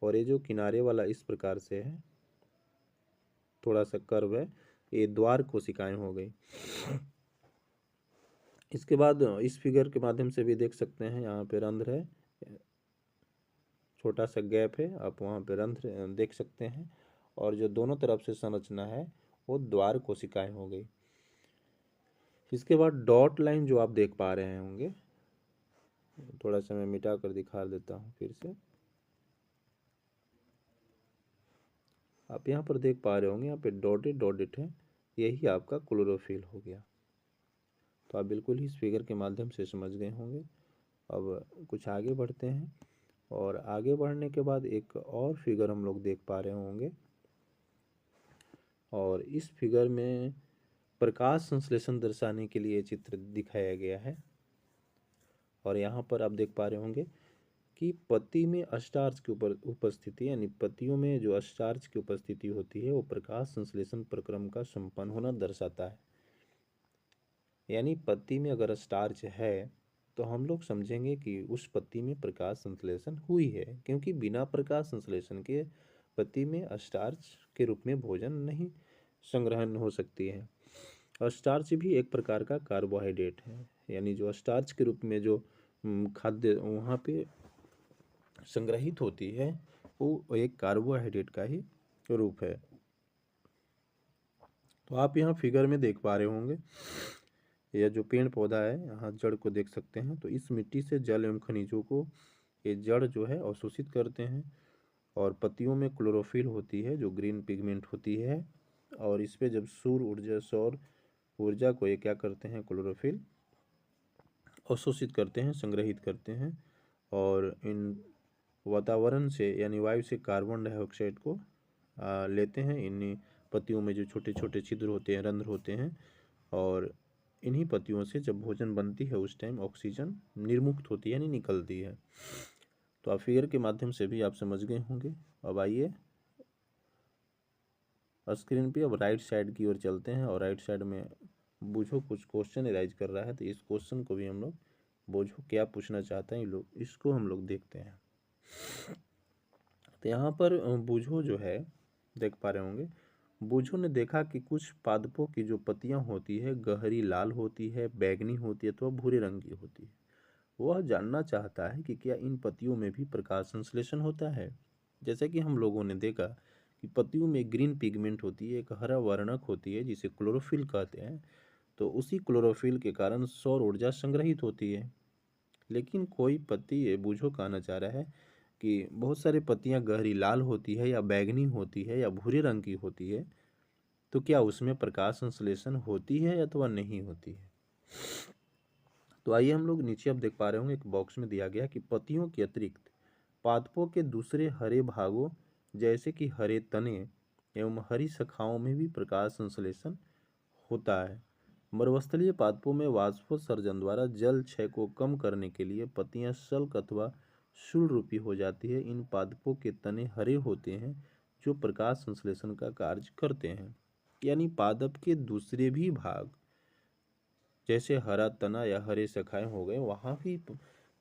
और ये जो किनारे वाला इस प्रकार से है, थोड़ा सा कर्व है, ये द्वार कोशिकाएं हो गई। इसके बाद इस फिगर के माध्यम से भी देख सकते हैं, यहाँ पे रंध्र है, छोटा सा गैप है, आप वहाँ पे रंध्र देख सकते हैं, और जो दोनों तरफ से संरचना है वो द्वार कोशिकाएं हो गई। इसके बाद डॉट लाइन जो आप देख पा रहे होंगे, थोड़ा सा मैं मिटा कर दिखा देता हूँ फिर से। आप यहाँ पर देख पा रहे होंगे, यहाँ पे डॉटेड है, यही आपका क्लोरोफिल हो गया। तो आप बिल्कुल ही इस फिगर के माध्यम से समझ गए होंगे। अब कुछ आगे बढ़ते हैं, और आगे बढ़ने के बाद एक और फिगर हम लोग देख पा रहे होंगे, और इस फिगर में प्रकाश संश्लेषण दर्शाने के लिए चित्र दिखाया गया है। और यहाँ पर आप देख पा रहे होंगे कि पत्ती में स्टार्च की उपस्थिति, यानी पत्तियों में जो स्टार्च की उपस्थिति होती है वो प्रकाश संश्लेषण प्रक्रम का संपन्न होना दर्शाता है। यानी पत्ती में अगर स्टार्च है तो हम लोग समझेंगे कि उस पत्ती में प्रकाश संश्लेषण हुई है, क्योंकि बिना प्रकाश संश्लेषण के पत्ती में स्टार्च के रूप में भोजन नहीं संग्रहण हो सकती है। स्टार्च भी एक प्रकार का कार्बोहाइड्रेट है, यानी जो स्टार्च के रूप में जो खाद्य वहाँ पे संग्रहित होती है वो एक कार्बोहाइड्रेट का ही रूप है। तो आप यहाँ फिगर में देख पा रहे होंगे, यह जो पेड़ पौधा है, यहाँ जड़ को देख सकते हैं। तो इस मिट्टी से जल एवं खनिजों को ये जड़ जो है अवशोषित करते हैं, और पत्तियों में क्लोरोफिल होती है जो ग्रीन पिगमेंट होती है, और इस पे जब सौर ऊर्जा को ये क्या करते हैं, क्लोरोफिल अवशोषित करते हैं, संग्रहित करते हैं, और इन वातावरण से यानी वायु से कार्बन डाइऑक्साइड को लेते हैं। इन पत्तियों में जो छोटे छोटे छिद्र होते हैं, रंध्र होते हैं, और इन्हीं पत्तियों से जब भोजन बनती है उस टाइम ऑक्सीजन निर्मुक्त होती है, यानी निकलती है। तो आप फिगर के माध्यम से भी आप समझ गए होंगे। अब आइए स्क्रीन पे अब राइट साइड की ओर चलते हैं, और राइट साइड में बूझो कुछ क्वेश्चन एराइज कर रहा है। तो इस क्वेश्चन को भी हम लोग, बूझो क्या पूछना चाहते हैं लोग, इसको हम लोग देखते हैं। तो यहाँ पर बूझो जो है देख पा रहे होंगे, बूझो ने देखा कि कुछ पादपों की जो पत्तियां होती है गहरी लाल होती है, बैंगनी होती है, तो भूरे रंग की होती है। वह जानना चाहता है कि क्या इन पत्तियों में भी प्रकाश संश्लेषण होता है। जैसे कि हम लोगों ने देखा कि पत्तियों में ग्रीन पिगमेंट होती है, एक हरा वर्णक होती है जिसे क्लोरोफिल कहते हैं। तो उसी क्लोरोफिल के कारण सौर ऊर्जा संग्रहित होती है। लेकिन कोई पत्ती, ये बूझो कहना चाह रहा है कि बहुत सारी पत्तियां गहरी लाल होती है या बैंगनी होती है या भूरे रंग की होती है, तो क्या उसमें प्रकाश संश्लेषण होती है अथवा नहीं होती है। तो आइए हम लोग नीचे अब देख पा रहे होंगे, एक बॉक्स में दिया गया कि पत्तियों के अतिरिक्त पादपों के दूसरे हरे भागों जैसे कि हरे तने एवं हरी शाखाओं में भी प्रकाश संश्लेषण होता है। मरुस्थलीय पादपों में वाष्पोत्सर्जन द्वारा जल क्षय को कम करने के लिए पत्तियां सल्क अथवा शूलरूपी हो जाती है। इन पादपों के तने हरे होते हैं जो प्रकाश संश्लेषण का कार्य करते हैं। यानी पादप के दूसरे भी भाग जैसे हरा तना या हरे शाखाएं हो गए, वहाँ भी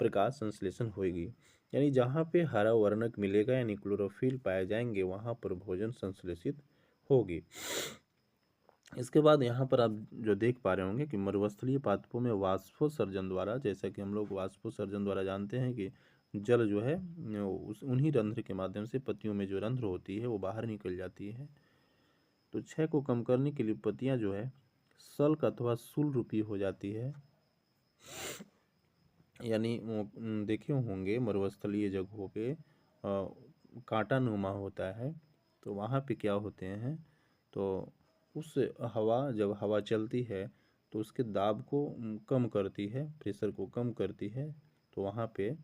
प्रकाश संश्लेषण होगी। यानी जहाँ पे हरा वर्णक मिलेगा यानी क्लोरोफिल पाए जाएंगे, वहाँ पर भोजन संश्लेषित होगी। इसके बाद यहाँ पर आप जो देख पा रहे होंगे कि मरुस्थलीय पादपों में वाष्पोत्सर्जन द्वारा, जैसा कि हम लोग वाष्पोत्सर्जन द्वारा जानते हैं कि जल जो है उस उन्हीं रंध्र के माध्यम से पत्तियों में जो रंध्र होती है वो बाहर निकल जाती है। तो क्षय को कम करने के लिए पत्तियां जो है सल्क अथवा शूल रूपी हो जाती है। यानी देखे होंगे मरुस्थलीय जगहों पे कांटा नुमा होता है, तो वहाँ पे क्या होते हैं, तो उस हवा, जब हवा चलती है तो उसके दाब को कम करती है, प्रेशर को कम करती है, तो वहाँ पे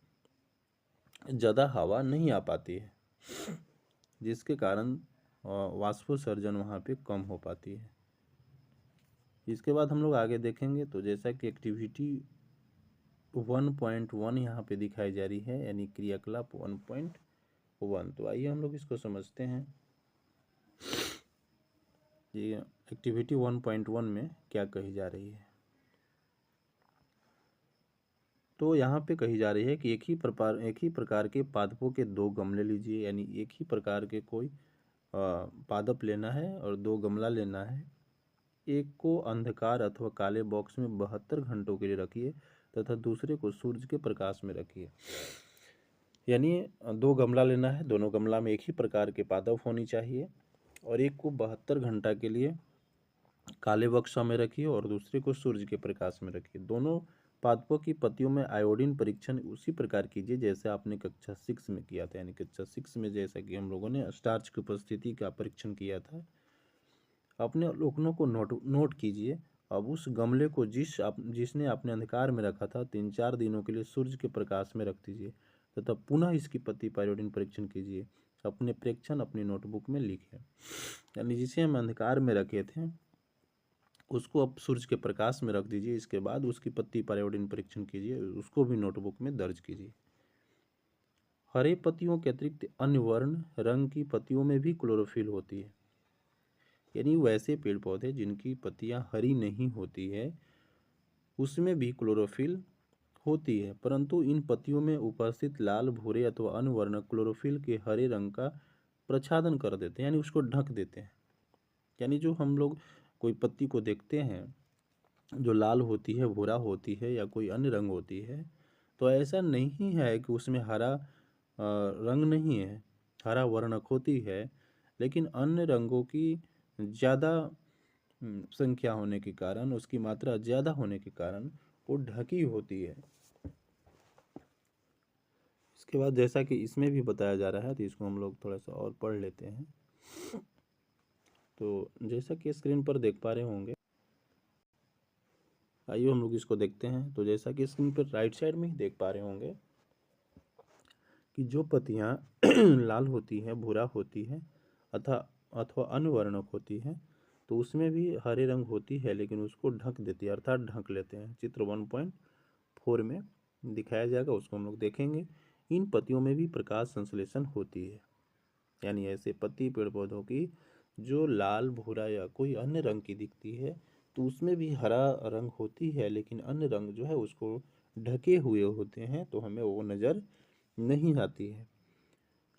ज़्यादा हवा नहीं आ पाती है, जिसके कारण वाष्पोत्सर्जन वहाँ पे कम हो पाती है। इसके बाद हम लोग आगे देखेंगे तो जैसा कि एक्टिविटी 1.1 यहाँ पे दिखाई जा रही है, यानी क्रियाकलाप 1.1। तो आइए हम लोग इसको समझते हैं। ये एक्टिविटी 1.1 में क्या कही जा रही है। तो यहाँ पे कही जा रही है कि एक ही प्रकार के पादपों के 2 गमले लीजिए, यानी एक ही प्रकार के कोई पादप लेना है और 2 गमला लेना है। एक को अंधकार अथवा काले बॉक्स में 72 घंटों के लिए रखिए तथा दूसरे को सूर्य के प्रकाश में रखिए। यानी 2 गमला लेना है, दोनों गमला में एक ही प्रकार के पादप होनी चाहिए और एक को 72 घंटा के लिए काले बक्सा में रखिए और दूसरे को सूर्य के प्रकाश में रखिए। दोनों पादपों की पत्तियों में आयोडीन परीक्षण उसी प्रकार कीजिए जैसे आपने कक्षा 6 में किया था, यानी कक्षा 6 में जैसा कि हम लोगों ने स्टार्च की उपस्थिति का परीक्षण किया था। अपने अवलोकनों को नोट कीजिए। अब उस गमले को जिसने आपने अंधकार में रखा था 3-4 दिनों के लिए सूर्य के प्रकाश में रख दीजिए तथा पुनः इसकी पत्ती पर आयोडीन परीक्षण कीजिए। अपने प्रेक्षण अपनी नोटबुक में लिखें। यानी जिसे हम अंधकार में रखे थे उसको अब सूर्य के प्रकाश में रख दीजिए। इसके बाद उसकी पत्ती पर आयोडीन परीक्षण कीजिए, उसको भी नोटबुक में दर्ज कीजिए। हरे पत्तियों के अतिरिक्त अन्य वर्ण रंग की पत्तियों में भी क्लोरोफिल होती है। यानी वैसे पेड़ पौधे जिनकी पत्तियां हरी नहीं होती है उसमें भी क्लोरोफिल होती है, परंतु इन पत्तियों में उपस्थित लाल, भूरे अथवा अन्य वर्ण क्लोरोफिल के हरे रंग का प्रच्छादन कर देते हैं, यानी उसको ढक देते हैं। यानी जो हम लोग कोई पत्ती को देखते हैं जो लाल होती है, भूरा होती है या कोई अन्य रंग होती है, तो ऐसा नहीं है कि उसमें हरा रंग नहीं है, हरा वर्णक होती है, लेकिन अन्य रंगों की ज़्यादा संख्या होने के कारण, उसकी मात्रा ज़्यादा होने के कारण वो ढकी होती है। इसके बाद जैसा कि इसमें भी बताया जा रहा है, तो इसको हम लोग थोड़ा सा और पढ़ लेते हैं। तो जैसा कि स्क्रीन पर देख पा रहे होंगे, आइए हम लोग इसको देखते हैं। तो जैसा कि स्क्रीन पर राइट साइड में ही देख पा रहे होंगे कि जो पत्तियां लाल होती हैं, भूरा होती है अथवा अन्य वर्णक होती है, तो उसमें भी हरे रंग होती है, लेकिन उसको ढक देती है, अर्थात ढक लेते हैं। चित्र 1.4 में दिखाया जाएगा, उसको हम लोग देखेंगे। इन पत्तियों में भी प्रकाश संश्लेषण होती है, यानी ऐसे पत्ती पेड़ पौधों की जो लाल, भूरा या कोई अन्य रंग की दिखती है, तो उसमें भी हरा रंग होती है, लेकिन अन्य रंग जो है उसको ढके हुए होते हैं, तो हमें वो नज़र नहीं आती है।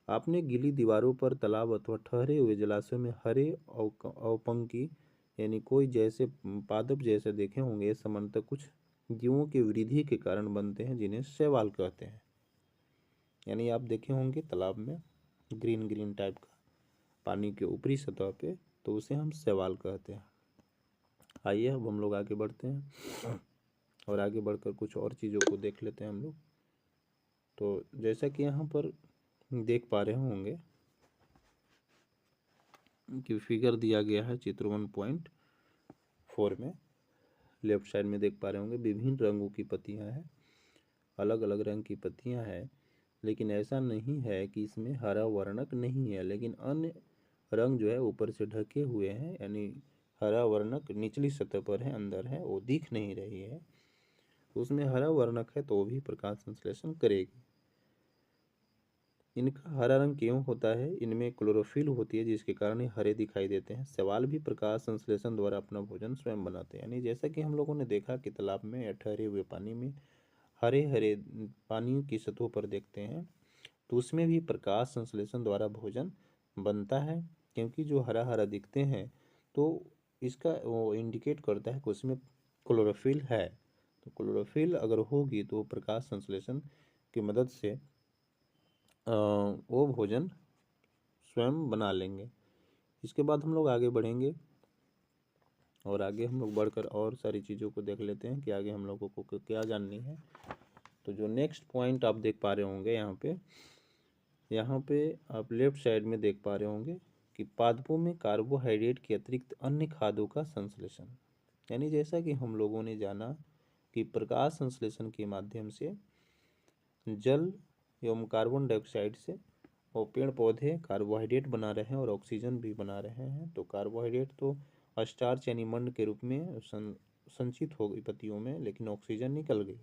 आपने गीली दीवारों पर तालाब अथवा ठहरे हुए जलाशय में हरे अवपंकी यानी कोई जैसे पादप जैसे देखे होंगे। सामान्यतः कुछ जीवों की वृद्धि के कारण बनते हैं जिन्हें शैवाल कहते हैं। यानी आप देखे होंगे तालाब में ग्रीन ग्रीन टाइप का पानी के ऊपरी सतह पे, तो उसे हम शैवाल कहते हैं। आइए अब हम लोग आगे बढ़ते हैं और आगे बढ़कर कुछ और चीज़ों को देख लेते हैं हम लोग। तो जैसा कि यहाँ पर देख पा रहे होंगे कि फिगर दिया गया है चित्र 1.4 में, लेफ्ट साइड में देख पा रहे होंगे विभिन्न रंगों की पत्तियां हैं, अलग अलग रंग की पत्तियां हैं, लेकिन ऐसा नहीं है कि इसमें हरा वर्णक नहीं है, लेकिन अन्य रंग जो है ऊपर से ढके हुए हैं, यानी हरा वर्णक निचली सतह पर है, अंदर है, वो दिख नहीं रही है। उसमें हरा वर्णक है तो वो भी प्रकाश संश्लेषण करेगी। इनका हरा रंग क्यों होता है? इनमें क्लोरोफिल होती है जिसके कारण ये हरे दिखाई देते हैं। शैवाल भी प्रकाश संश्लेषण द्वारा अपना भोजन स्वयं बनाते हैं। यानी जैसा कि हम लोगों ने देखा कि तालाब में या ठहरे हुए पानी में हरे हरे पानी की सतहों पर देखते हैं, तो उसमें भी प्रकाश संश्लेषण द्वारा भोजन बनता है। क्योंकि जो हरा हरा दिखते हैं तो इसका वो इंडिकेट करता है कि उसमें क्लोरोफिल है। तो क्लोरोफिल अगर होगी तो प्रकाश संश्लेषण की मदद से वो भोजन स्वयं बना लेंगे। इसके बाद हम लोग आगे बढ़ेंगे और आगे हम लोग बढ़कर और सारी चीज़ों को देख लेते हैं कि आगे हम लोगों को क्या जाननी है। तो जो नेक्स्ट पॉइंट आप देख पा रहे होंगे यहाँ पे आप लेफ्ट साइड में देख पा रहे होंगे कि पादपों में कार्बोहाइड्रेट के अतिरिक्त अन्य खाद्यों का संश्लेषण। यानी जैसा कि हम लोगों ने जाना कि प्रकाश संश्लेषण के माध्यम से जल एवं कार्बन डाइऑक्साइड से और पेड़ पौधे कार्बोहाइड्रेट बना रहे हैं और ऑक्सीजन भी बना रहे हैं। तो कार्बोहाइड्रेट तो स्टार्च यानी मंड के रूप में संचित हो गई पत्तियों में, लेकिन ऑक्सीजन निकल गई।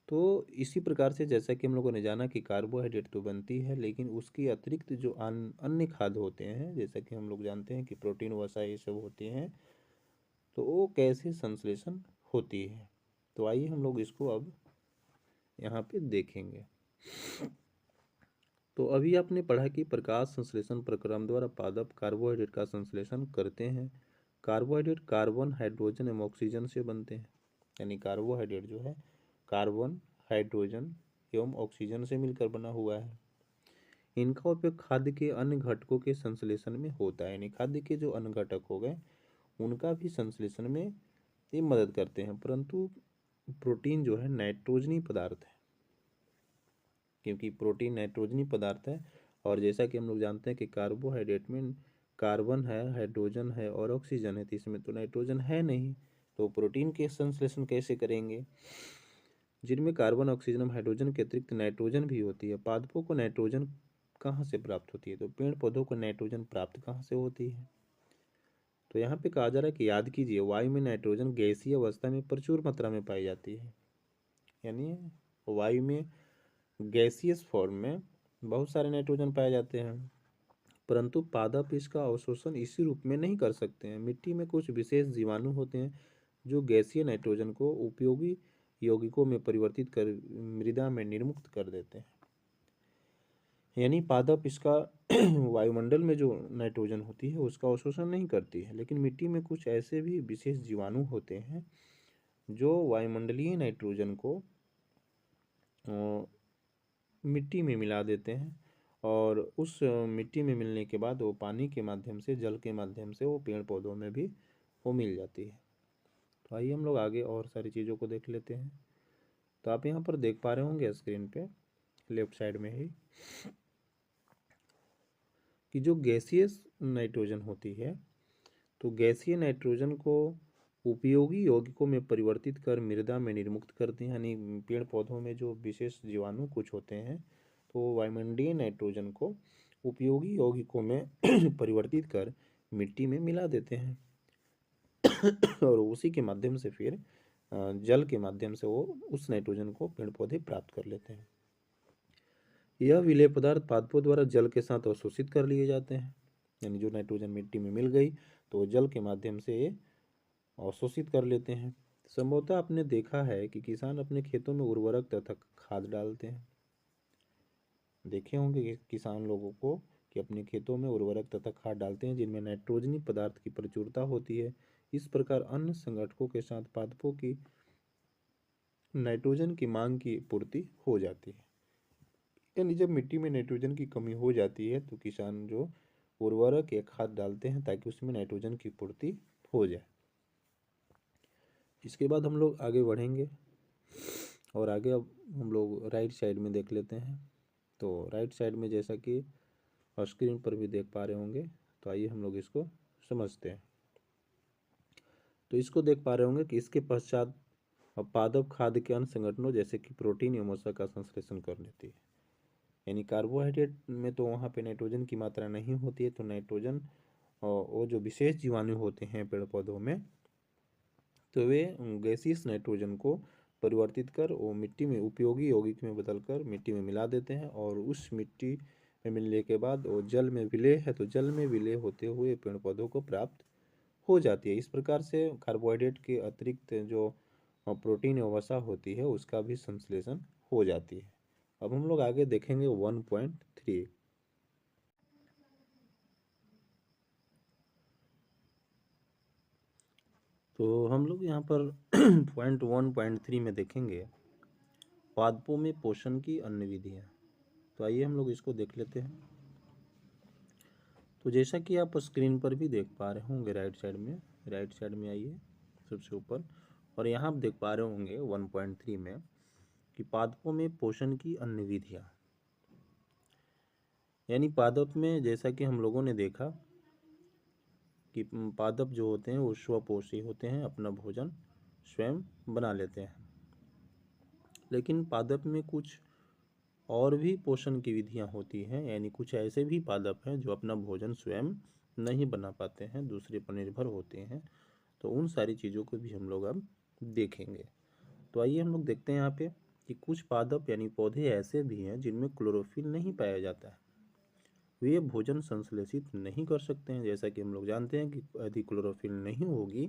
तो इसी प्रकार से जैसा कि हम लोगों ने जाना कि कार्बोहाइड्रेट तो बनती है, लेकिन उसके अतिरिक्त जो अन्य खाद्य होते हैं, जैसा कि हम लोग जानते हैं कि प्रोटीन वसा ये सब होते हैं, तो वो कैसे संश्लेषण होती है। तो आइए हम लोग इसको अब यहाँ पे देखेंगे। तो अभी आपने पढ़ा कि प्रकाश संश्लेषण प्रक्रम द्वारा पादप कार्बोहाइड्रेट का संश्लेषण करते हैं। कार्बोहाइड्रेट कार्बन, हाइड्रोजन एवं ऑक्सीजन से बनते हैं। यानी कार्बोहाइड्रेट जो है कार्बन, हाइड्रोजन एवं ऑक्सीजन से मिलकर बना हुआ है। इनका उपयोग खाद्य के अन्य घटकों के संश्लेषण में होता है। यानी खाद्य के जो अन्य घटक हो गए उनका भी संश्लेषण में ये मदद करते हैं। परंतु प्रोटीन जो है नाइट्रोजनी पदार्थ है, क्योंकि प्रोटीन नाइट्रोजनी पदार्थ है। और जैसा कि हम लोग जानते हैं कि कार्बोहाइड्रेट में कार्बन है, हाइड्रोजन है और ऑक्सीजन है, तो इसमें तो नाइट्रोजन है नहीं। तो प्रोटीन के संश्लेषण कैसे करेंगे, जिनमें कार्बन, ऑक्सीजन और हाइड्रोजन के अतिरिक्त नाइट्रोजन भी होती है। पादपों को नाइट्रोजन कहाँ से प्राप्त होती है, तो पेड़ पौधों को नाइट्रोजन प्राप्त कहाँ से होती है। तो यहाँ पे कहा जा रहा है कि याद कीजिए, वायु में नाइट्रोजन गैसीय अवस्था में प्रचुर मात्रा में पाई जाती है। यानी वायु में गैसियस फॉर्म में बहुत सारे नाइट्रोजन पाए जाते हैं, परंतु पादप इसका अवशोषण इसी रूप में नहीं कर सकते हैं। मिट्टी में कुछ विशेष जीवाणु होते हैं जो गैसीय नाइट्रोजन को उपयोगी यौगिकों में परिवर्तित कर मृदा में निर्मुक्त कर देते हैं। यानी पादप इसका वायुमंडल में जो नाइट्रोजन होती है उसका अवशोषण नहीं करती है, लेकिन मिट्टी में कुछ ऐसे भी विशेष जीवाणु होते हैं जो वायुमंडलीय नाइट्रोजन को मिट्टी में मिला देते हैं, और उस मिट्टी में मिलने के बाद वो पानी के माध्यम से, जल के माध्यम से वो पेड़ पौधों में भी वो मिल जाती है। तो आइए हम लोग आगे और सारी चीज़ों को देख लेते हैं। तो आप यहाँ पर देख पा रहे होंगे स्क्रीन पे लेफ्ट साइड में ही कि जो गैसियस नाइट्रोजन होती है, तो गैसीय नाइट्रोजन को उपयोगी यौगिकों में परिवर्तित कर मृदा में निर्मुक्त करते हैं। यानी पेड़ पौधों में जो विशेष जीवाणु कुछ होते हैं, तो वायुमंडलीय नाइट्रोजन को उपयोगी यौगिकों में परिवर्तित कर मिट्टी में मिला देते हैं और उसी के माध्यम से फिर जल के माध्यम से वो उस नाइट्रोजन को पेड़ पौधे प्राप्त कर लेते हैं। यह विलेय पदार्थ पादपों द्वारा जल के साथ अवशोषित कर लिए जाते हैं। यानी जो नाइट्रोजन मिट्टी में मिल गई तो जल के माध्यम से ये अवशोषित कर लेते हैं। संभवतः आपने देखा है कि किसान अपने खेतों में उर्वरक तथा खाद डालते हैं। देखे होंगे कि किसान लोगों को कि अपने खेतों में उर्वरक तथा खाद डालते हैं जिनमें नाइट्रोजनी पदार्थ की प्रचुरता होती है। इस प्रकार अन्य संगठकों के साथ पादपों की नाइट्रोजन की मांग की पूर्ति हो जाती है। यानी जब मिट्टी में नाइट्रोजन की कमी हो जाती है तो किसान जो उर्वरक या खाद डालते हैं ताकि उसमें नाइट्रोजन की पूर्ति हो जाए। इसके बाद हम लोग आगे बढ़ेंगे और आगे अब हम लोग राइट साइड में देख लेते हैं। तो राइट साइड में जैसा कि स्क्रीन पर भी देख पा रहे होंगे, तो आइए हम लोग इसको समझते हैं। तो इसको देख पा रहे होंगे कि इसके पश्चात पादप खाद्य के अन्य संगठनों जैसे कि प्रोटीन एवं वसा का संश्लेषण कर लेती है। यानी कार्बोहाइड्रेट में तो वहाँ पे नाइट्रोजन की मात्रा नहीं होती है, तो नाइट्रोजन और वो जो विशेष जीवाणु होते हैं पेड़ पौधों में, तो वे गैसीय नाइट्रोजन को परिवर्तित कर वो मिट्टी में उपयोगी यौगिक में बदलकर मिट्टी में मिला देते हैं, और उस मिट्टी में मिलने के बाद वो जल में विलेय है, तो जल में विलेय होते हुए पेड़ पौधों को प्राप्त हो जाती है। इस प्रकार से कार्बोहाइड्रेट के अतिरिक्त जो प्रोटीन और वसा होती है उसका भी संश्लेषण हो जाती है। अब हम लोग आगे देखेंगे 1.3। तो हम लोग यहाँ पर पॉइंट 1.3 में देखेंगे पादपों में पोषण की अन्य विधियाँ। तो आइए हम लोग इसको देख लेते हैं। तो जैसा कि आप स्क्रीन पर भी देख पा रहे होंगे राइट साइड में आइए सबसे ऊपर, और यहाँ आप देख पा रहे होंगे 1.3 में कि पादपों में पोषण की अन्य विधियाँ। यानी पादप में जैसा कि हम लोगों ने देखा कि पादप जो होते हैं वो स्वपोषी होते हैं, अपना भोजन स्वयं बना लेते हैं। लेकिन पादप में कुछ और भी पोषण की विधियां होती हैं, यानी कुछ ऐसे भी पादप हैं जो अपना भोजन स्वयं नहीं बना पाते हैं, दूसरे पर निर्भर होते हैं। तो उन सारी चीज़ों को भी हम लोग अब देखेंगे। तो आइए हम लोग देखते हैं यहाँ पे कि कुछ पादप यानी पौधे ऐसे भी हैं जिनमें क्लोरोफिल नहीं पाया जाता है। वे भोजन संश्लेषित नहीं कर सकते हैं। जैसा कि हम लोग जानते हैं कि यदि क्लोरोफिल नहीं होगी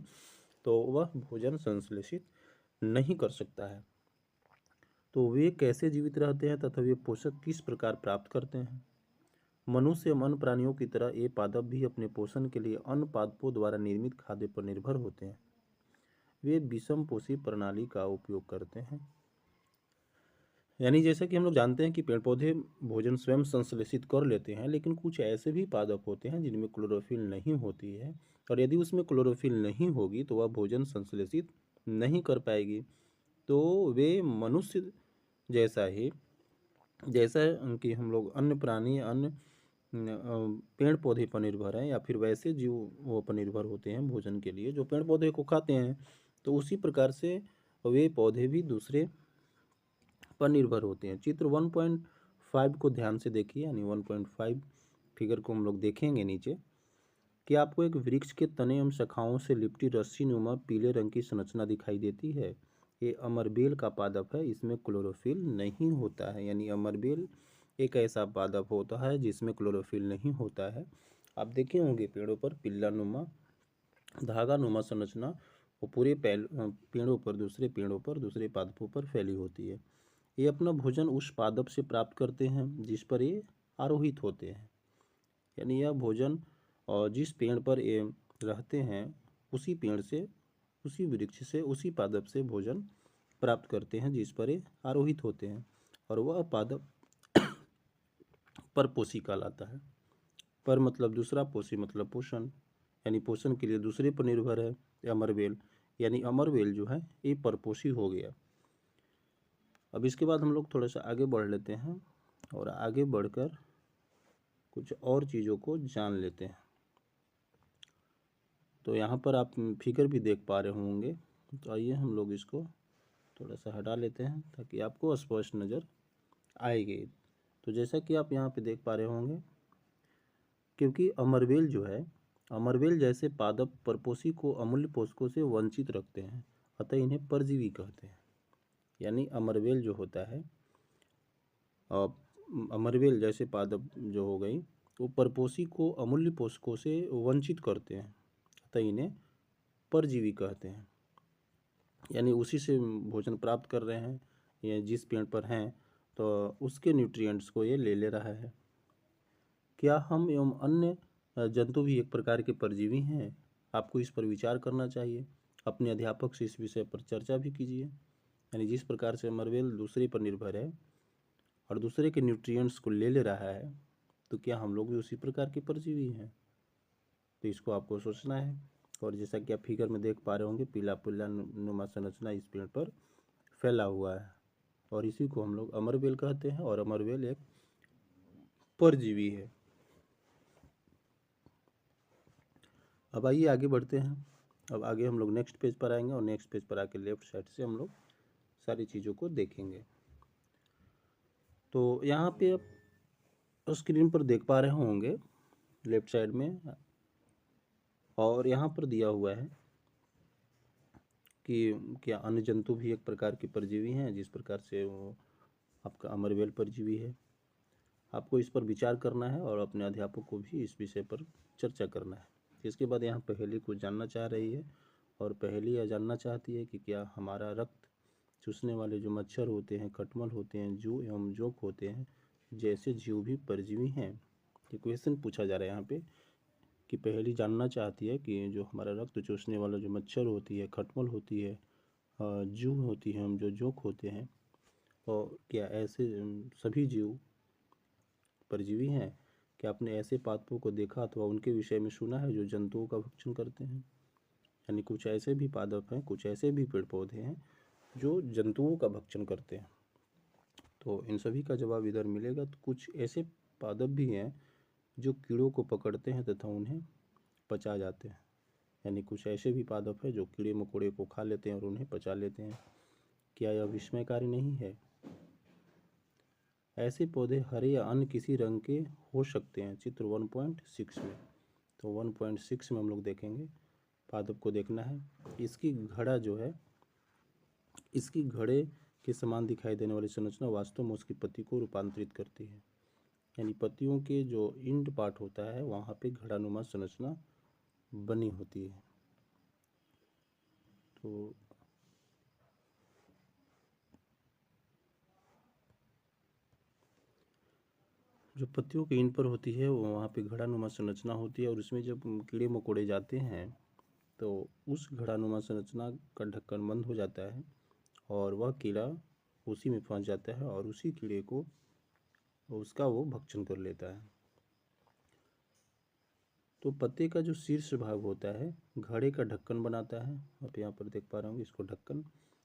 तो वह भोजन संश्लेषित नहीं कर सकता है। तो वे कैसे जीवित रहते हैं तथा वे पोषक किस प्रकार प्राप्त करते हैं? मनुष्य एवं अन्य प्राणियों की तरह ये पादप भी अपने पोषण के लिए अन्य पादपों द्वारा निर्मित खाद्य पर निर्भर होते हैं। वे विषम पोषी प्रणाली का उपयोग करते हैं। यानी जैसा कि हम लोग जानते हैं कि पेड़ पौधे भोजन स्वयं संश्लेषित कर लेते हैं, लेकिन कुछ ऐसे भी पादप होते हैं जिनमें क्लोरोफिल नहीं होती है, और यदि उसमें क्लोरोफिल नहीं होगी तो वह भोजन संश्लेषित नहीं कर पाएगी। तो वे मनुष्य जैसा कि हम लोग अन्य प्राणी अन्य पेड़ पौधे पर निर्भर हैं, या फिर वैसे जीव वो पर निर्भर होते हैं भोजन के लिए जो पेड़ पौधे को खाते हैं, तो उसी प्रकार से वे पौधे भी दूसरे पर निर्भर होते हैं। चित्र 1.5 को ध्यान से देखिए, यानी 1.5 फिगर को हम लोग देखेंगे नीचे कि आपको एक वृक्ष के तने एवं शाखाओं से लिपटी रस्सी नुमा पीले रंग की संरचना दिखाई देती है। ये अमरबेल का पादप है, इसमें क्लोरोफिल नहीं होता है। यानी अमरबेल एक ऐसा पादप होता है जिसमें क्लोरोफिल नहीं होता है। आप देखे होंगे पेड़ों पर पिल्ला नुमा धागा नुमा संरचना वो पूरे पेड़ों पर दूसरे पादपों पर फैली होती है। ये अपना भोजन उस पादप से प्राप्त करते हैं जिस पर ये आरोहित होते हैं। यानी यह भोजन और जिस पेड़ पर ये रहते हैं उसी पेड़ से, उसी वृक्ष से, उसी पादप से भोजन प्राप्त करते हैं जिस पर ये आरोहित होते हैं, और वह पादप परपोषी कहलाता है। पर मतलब दूसरा, पोषी मतलब पोषण, यानी पोषण के लिए दूसरे पर निर्भर है। अमरबेल यानी अमरबेल जो है ये परपोषी हो गया। अब इसके बाद हम लोग थोड़ा सा आगे बढ़ लेते हैं और आगे बढ़कर कुछ और चीज़ों को जान लेते हैं। तो यहाँ पर आप फिगर भी देख पा रहे होंगे, तो आइए हम लोग इसको थोड़ा सा हटा लेते हैं ताकि आपको स्पष्ट नज़र आएगी। तो जैसा कि आप यहाँ पे देख पा रहे होंगे, क्योंकि अमरबेल जो है, अमरबेल जैसे पादप परपोषी को अमूल्य पोषकों से वंचित रखते हैं, अतः इन्हें परजीवी कहते हैं। यानी अमरबेल जो होता है, अमरबेल जैसे पादप जो हो गई, वो परपोषी को अमूल्य पोषकों से वंचित करते हैं, अतः इन्हें परजीवी कहते हैं। यानी उसी से भोजन प्राप्त कर रहे हैं, या जिस पेड़ पर हैं तो उसके न्यूट्रिएंट्स को ये ले रहा है। क्या हम एवं अन्य जंतु भी एक प्रकार के परजीवी हैं? आपको इस पर विचार करना चाहिए। अपने अध्यापक से इस विषय पर चर्चा भी कीजिए। यानी जिस प्रकार से अमरबेल दूसरे पर निर्भर है और दूसरे के न्यूट्रिएंट्स को ले रहा है, तो क्या हम लोग भी उसी प्रकार के परजीवी हैं? तो इसको आपको सोचना है। और जैसा कि आप फिगर में देख पा रहे होंगे, पीला पीला नुमा संरचना इस पेड़ पर फैला हुआ है, और इसी को हम लोग अमरबेल कहते हैं, और अमरबेल एक परजीवी है। अब आइए आगे बढ़ते हैं। अब आगे हम लोग नेक्स्ट पेज पर आएंगे, और नेक्स्ट पेज पर आके लेफ्ट साइड से हम लोग सारी चीज़ों को देखेंगे। तो यहाँ पे आप स्क्रीन पर देख पा रहे होंगे लेफ्ट साइड में, और यहाँ पर दिया हुआ है कि क्या अन्य जंतु भी एक प्रकार के परजीवी हैं, जिस प्रकार से वो आपका अमरबेल परजीवी है। आपको इस पर विचार करना है और अपने अध्यापक को भी इस विषय पर चर्चा करना है। इसके बाद यहाँ पहेली कुछ जानना चाह रही है, और पहेली यह जानना चाहती है कि क्या हमारा रक्त चूसने वाले जो मच्छर होते हैं, खटमल होते हैं, जू एवं जोंक होते हैं, जैसे जीव भी परजीवी हैं। ये क्वेश्चन पूछा जा रहा है यहाँ पे कि पहेली जानना चाहती है कि जो हमारा रक्त चूसने वाला जो मच्छर होती है, खटमल होती है, जू होती है, जो जोंक होते हैं, और क्या ऐसे सभी जीव परजीवी हैं? क्या आपने ऐसे पादपों को देखा अथवा उनके विषय में सुना है जो जंतुओं का भक्षण करते हैं? यानी कुछ ऐसे भी पादप हैं, कुछ ऐसे भी पेड़ पौधे हैं जो जंतुओं का भक्षण करते हैं। तो इन सभी का जवाब इधर मिलेगा। तो कुछ ऐसे पादप भी हैं जो कीड़ों को पकड़ते हैं तथा उन्हें पचा जाते हैं। यानी कुछ ऐसे भी पादप हैं जो कीड़े मकोड़े को खा लेते हैं और उन्हें पचा लेते हैं। क्या यह विस्मयकारी नहीं है? ऐसे पौधे हरे या अन्य किसी रंग के हो सकते हैं। चित्र 1.6 में, तो 1.6 में हम लोग देखेंगे, पादप को देखना है। इसकी घड़ा जो है, इसकी घड़े के समान दिखाई देने वाली संरचना वास्तव में उसकी पत्ती को रूपांतरित करती है। यानी पत्तियों के जो इंड पार्ट होता है वहाँ पे घड़ानुमा संरचना बनी होती है। तो जो पत्तियों के इंड पर होती है वो वहाँ पे घड़ानुमा संरचना होती है, और उसमें जब कीड़े मकोड़े जाते हैं तो उस घड़ानुमा संरचना का ढक्कन बंद हो जाता है और वह कीड़ा उसी में फंस जाता है और उसी कीड़े को उसका वो भक्षण कर लेता है। तो पत्ते का जो शीर्ष भाग होता है घड़े का ढक्कन बनाता है। आप यहाँ पर देख पा रहे होंगे इसको ढक्कन।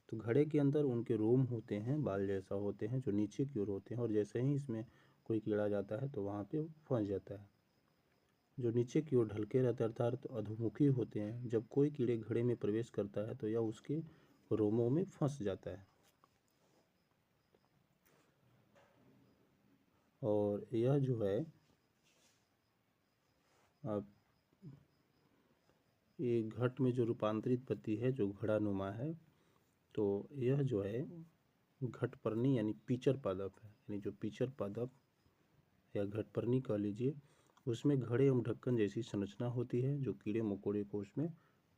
तो घड़े के अंदर उनके रोम होते हैं, बाल जैसा होते हैं, जो नीचे की ओर होते हैं, और जैसे ही इसमें कोई कीड़ा जाता है तो वहाँ पे फंस जाता है। जो नीचे की ओर ढलके रहते हैं अर्थात अधोमुखी होते हैं, जब कोई कीड़े घड़े में प्रवेश करता है तो यह उसके रोमों में फंस जाता है। और यह जो है अब ये घट में जो रूपांतरित पत्ती है जो घड़ानुमा है, तो यह जो है घटपर्णी यानी पीचर पादप है। यानी जो पीचर पादप या घटपर्णी कह लीजिए, उसमें घड़े एवं ढक्कन जैसी संरचना होती है जो कीड़े मकोड़े को उसमें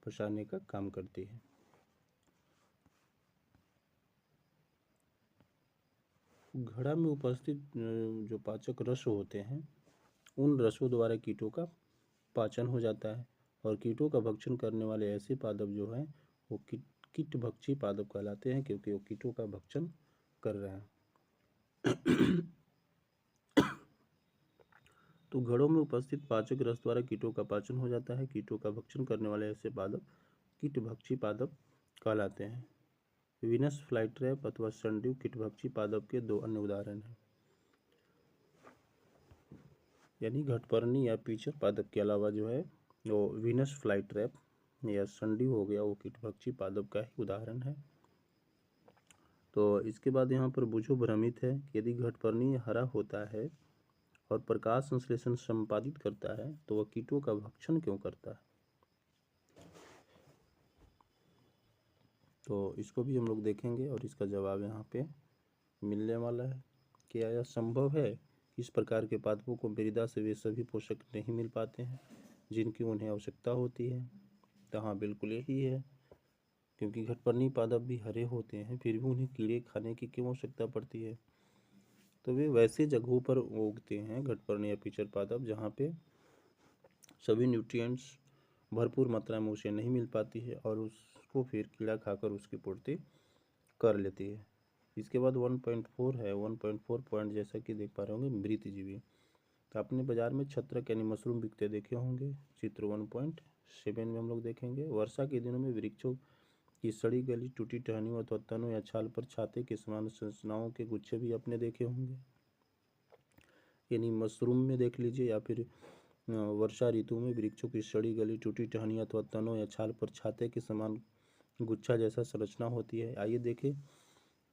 फंसाने का काम करती है। घड़ा में उपस्थित जो पाचक रस होते हैं उन रसों द्वारा कीटों का पाचन हो जाता है, और कीटों का भक्षण करने वाले ऐसे पादप जो हैं वो कीटभक्षी पादप कहलाते हैं, क्योंकि वो कीटों का भक्षण कर रहे हैं। तो घड़ों में उपस्थित पाचक रस द्वारा कीटों का पाचन हो जाता है। कीटों का भक्षण करने वाले ऐसे पादप कीटभक्षी पादप कहलाते हैं। वीनस फ्लाईट्रैप अथवा संडीव कीटभक्षी पादप के दो अन्य उदाहरण हैं। यानी घटपर्णी या पीचर पादप के अलावा जो है वो वीनस फ्लाईट्रैप या संडीव हो गया, वो कीटभक्षी पादप का ही उदाहरण है। तो इसके बाद यहाँ पर बुझो भ्रमित है कि यदि घटपर्णी हरा होता है और प्रकाश संश्लेषण संपादित करता है तो वह कीटों का भक्षण क्यों करता है? तो इसको भी हम लोग देखेंगे और इसका जवाब यहाँ पे मिलने वाला है। क्या यह संभव है कि इस प्रकार के पादपों को मृदा से वे सभी पोषक नहीं मिल पाते हैं जिनकी उन्हें आवश्यकता होती है? तो हाँ, बिल्कुल यही है, क्योंकि घटपर्णी पादप भी हरे होते हैं फिर भी उन्हें कीड़े खाने की क्यों आवश्यकता पड़ती है? तो वे वैसे जगहों पर उगते हैं घटपर्णी या पीचर पादप जहाँ पे सभी न्यूट्रिएंट्स भरपूर मात्रा में उसे नहीं मिल पाती है और उसको फिर कीड़ा खाकर उसकी पूर्ति कर लेती है। इसके बाद 1.4 है। 1.4 पॉइंट जैसा कि देख पा रहे होंगे मृतजीवी। तो आपने बाजार में छत्रक यानी मशरूम बिकते देखे होंगे। चित्र 1.7 में हम लोग देखेंगे। वर्षा के दिनों में वृक्षों की सड़ी गली टूटी टहनियों अथवा तनों या छाल पर छाते के समान संरचनाओं के गुच्छे भी आपने देखे होंगे। यानी मशरूम में देख लीजिए या फिर वर्षा ऋतु में वृक्षों की सड़ी गली टूटी टहनियाँ अथवा तनों या छाल पर छाते के समान गुच्छा जैसा संरचना होती है। आइए देखें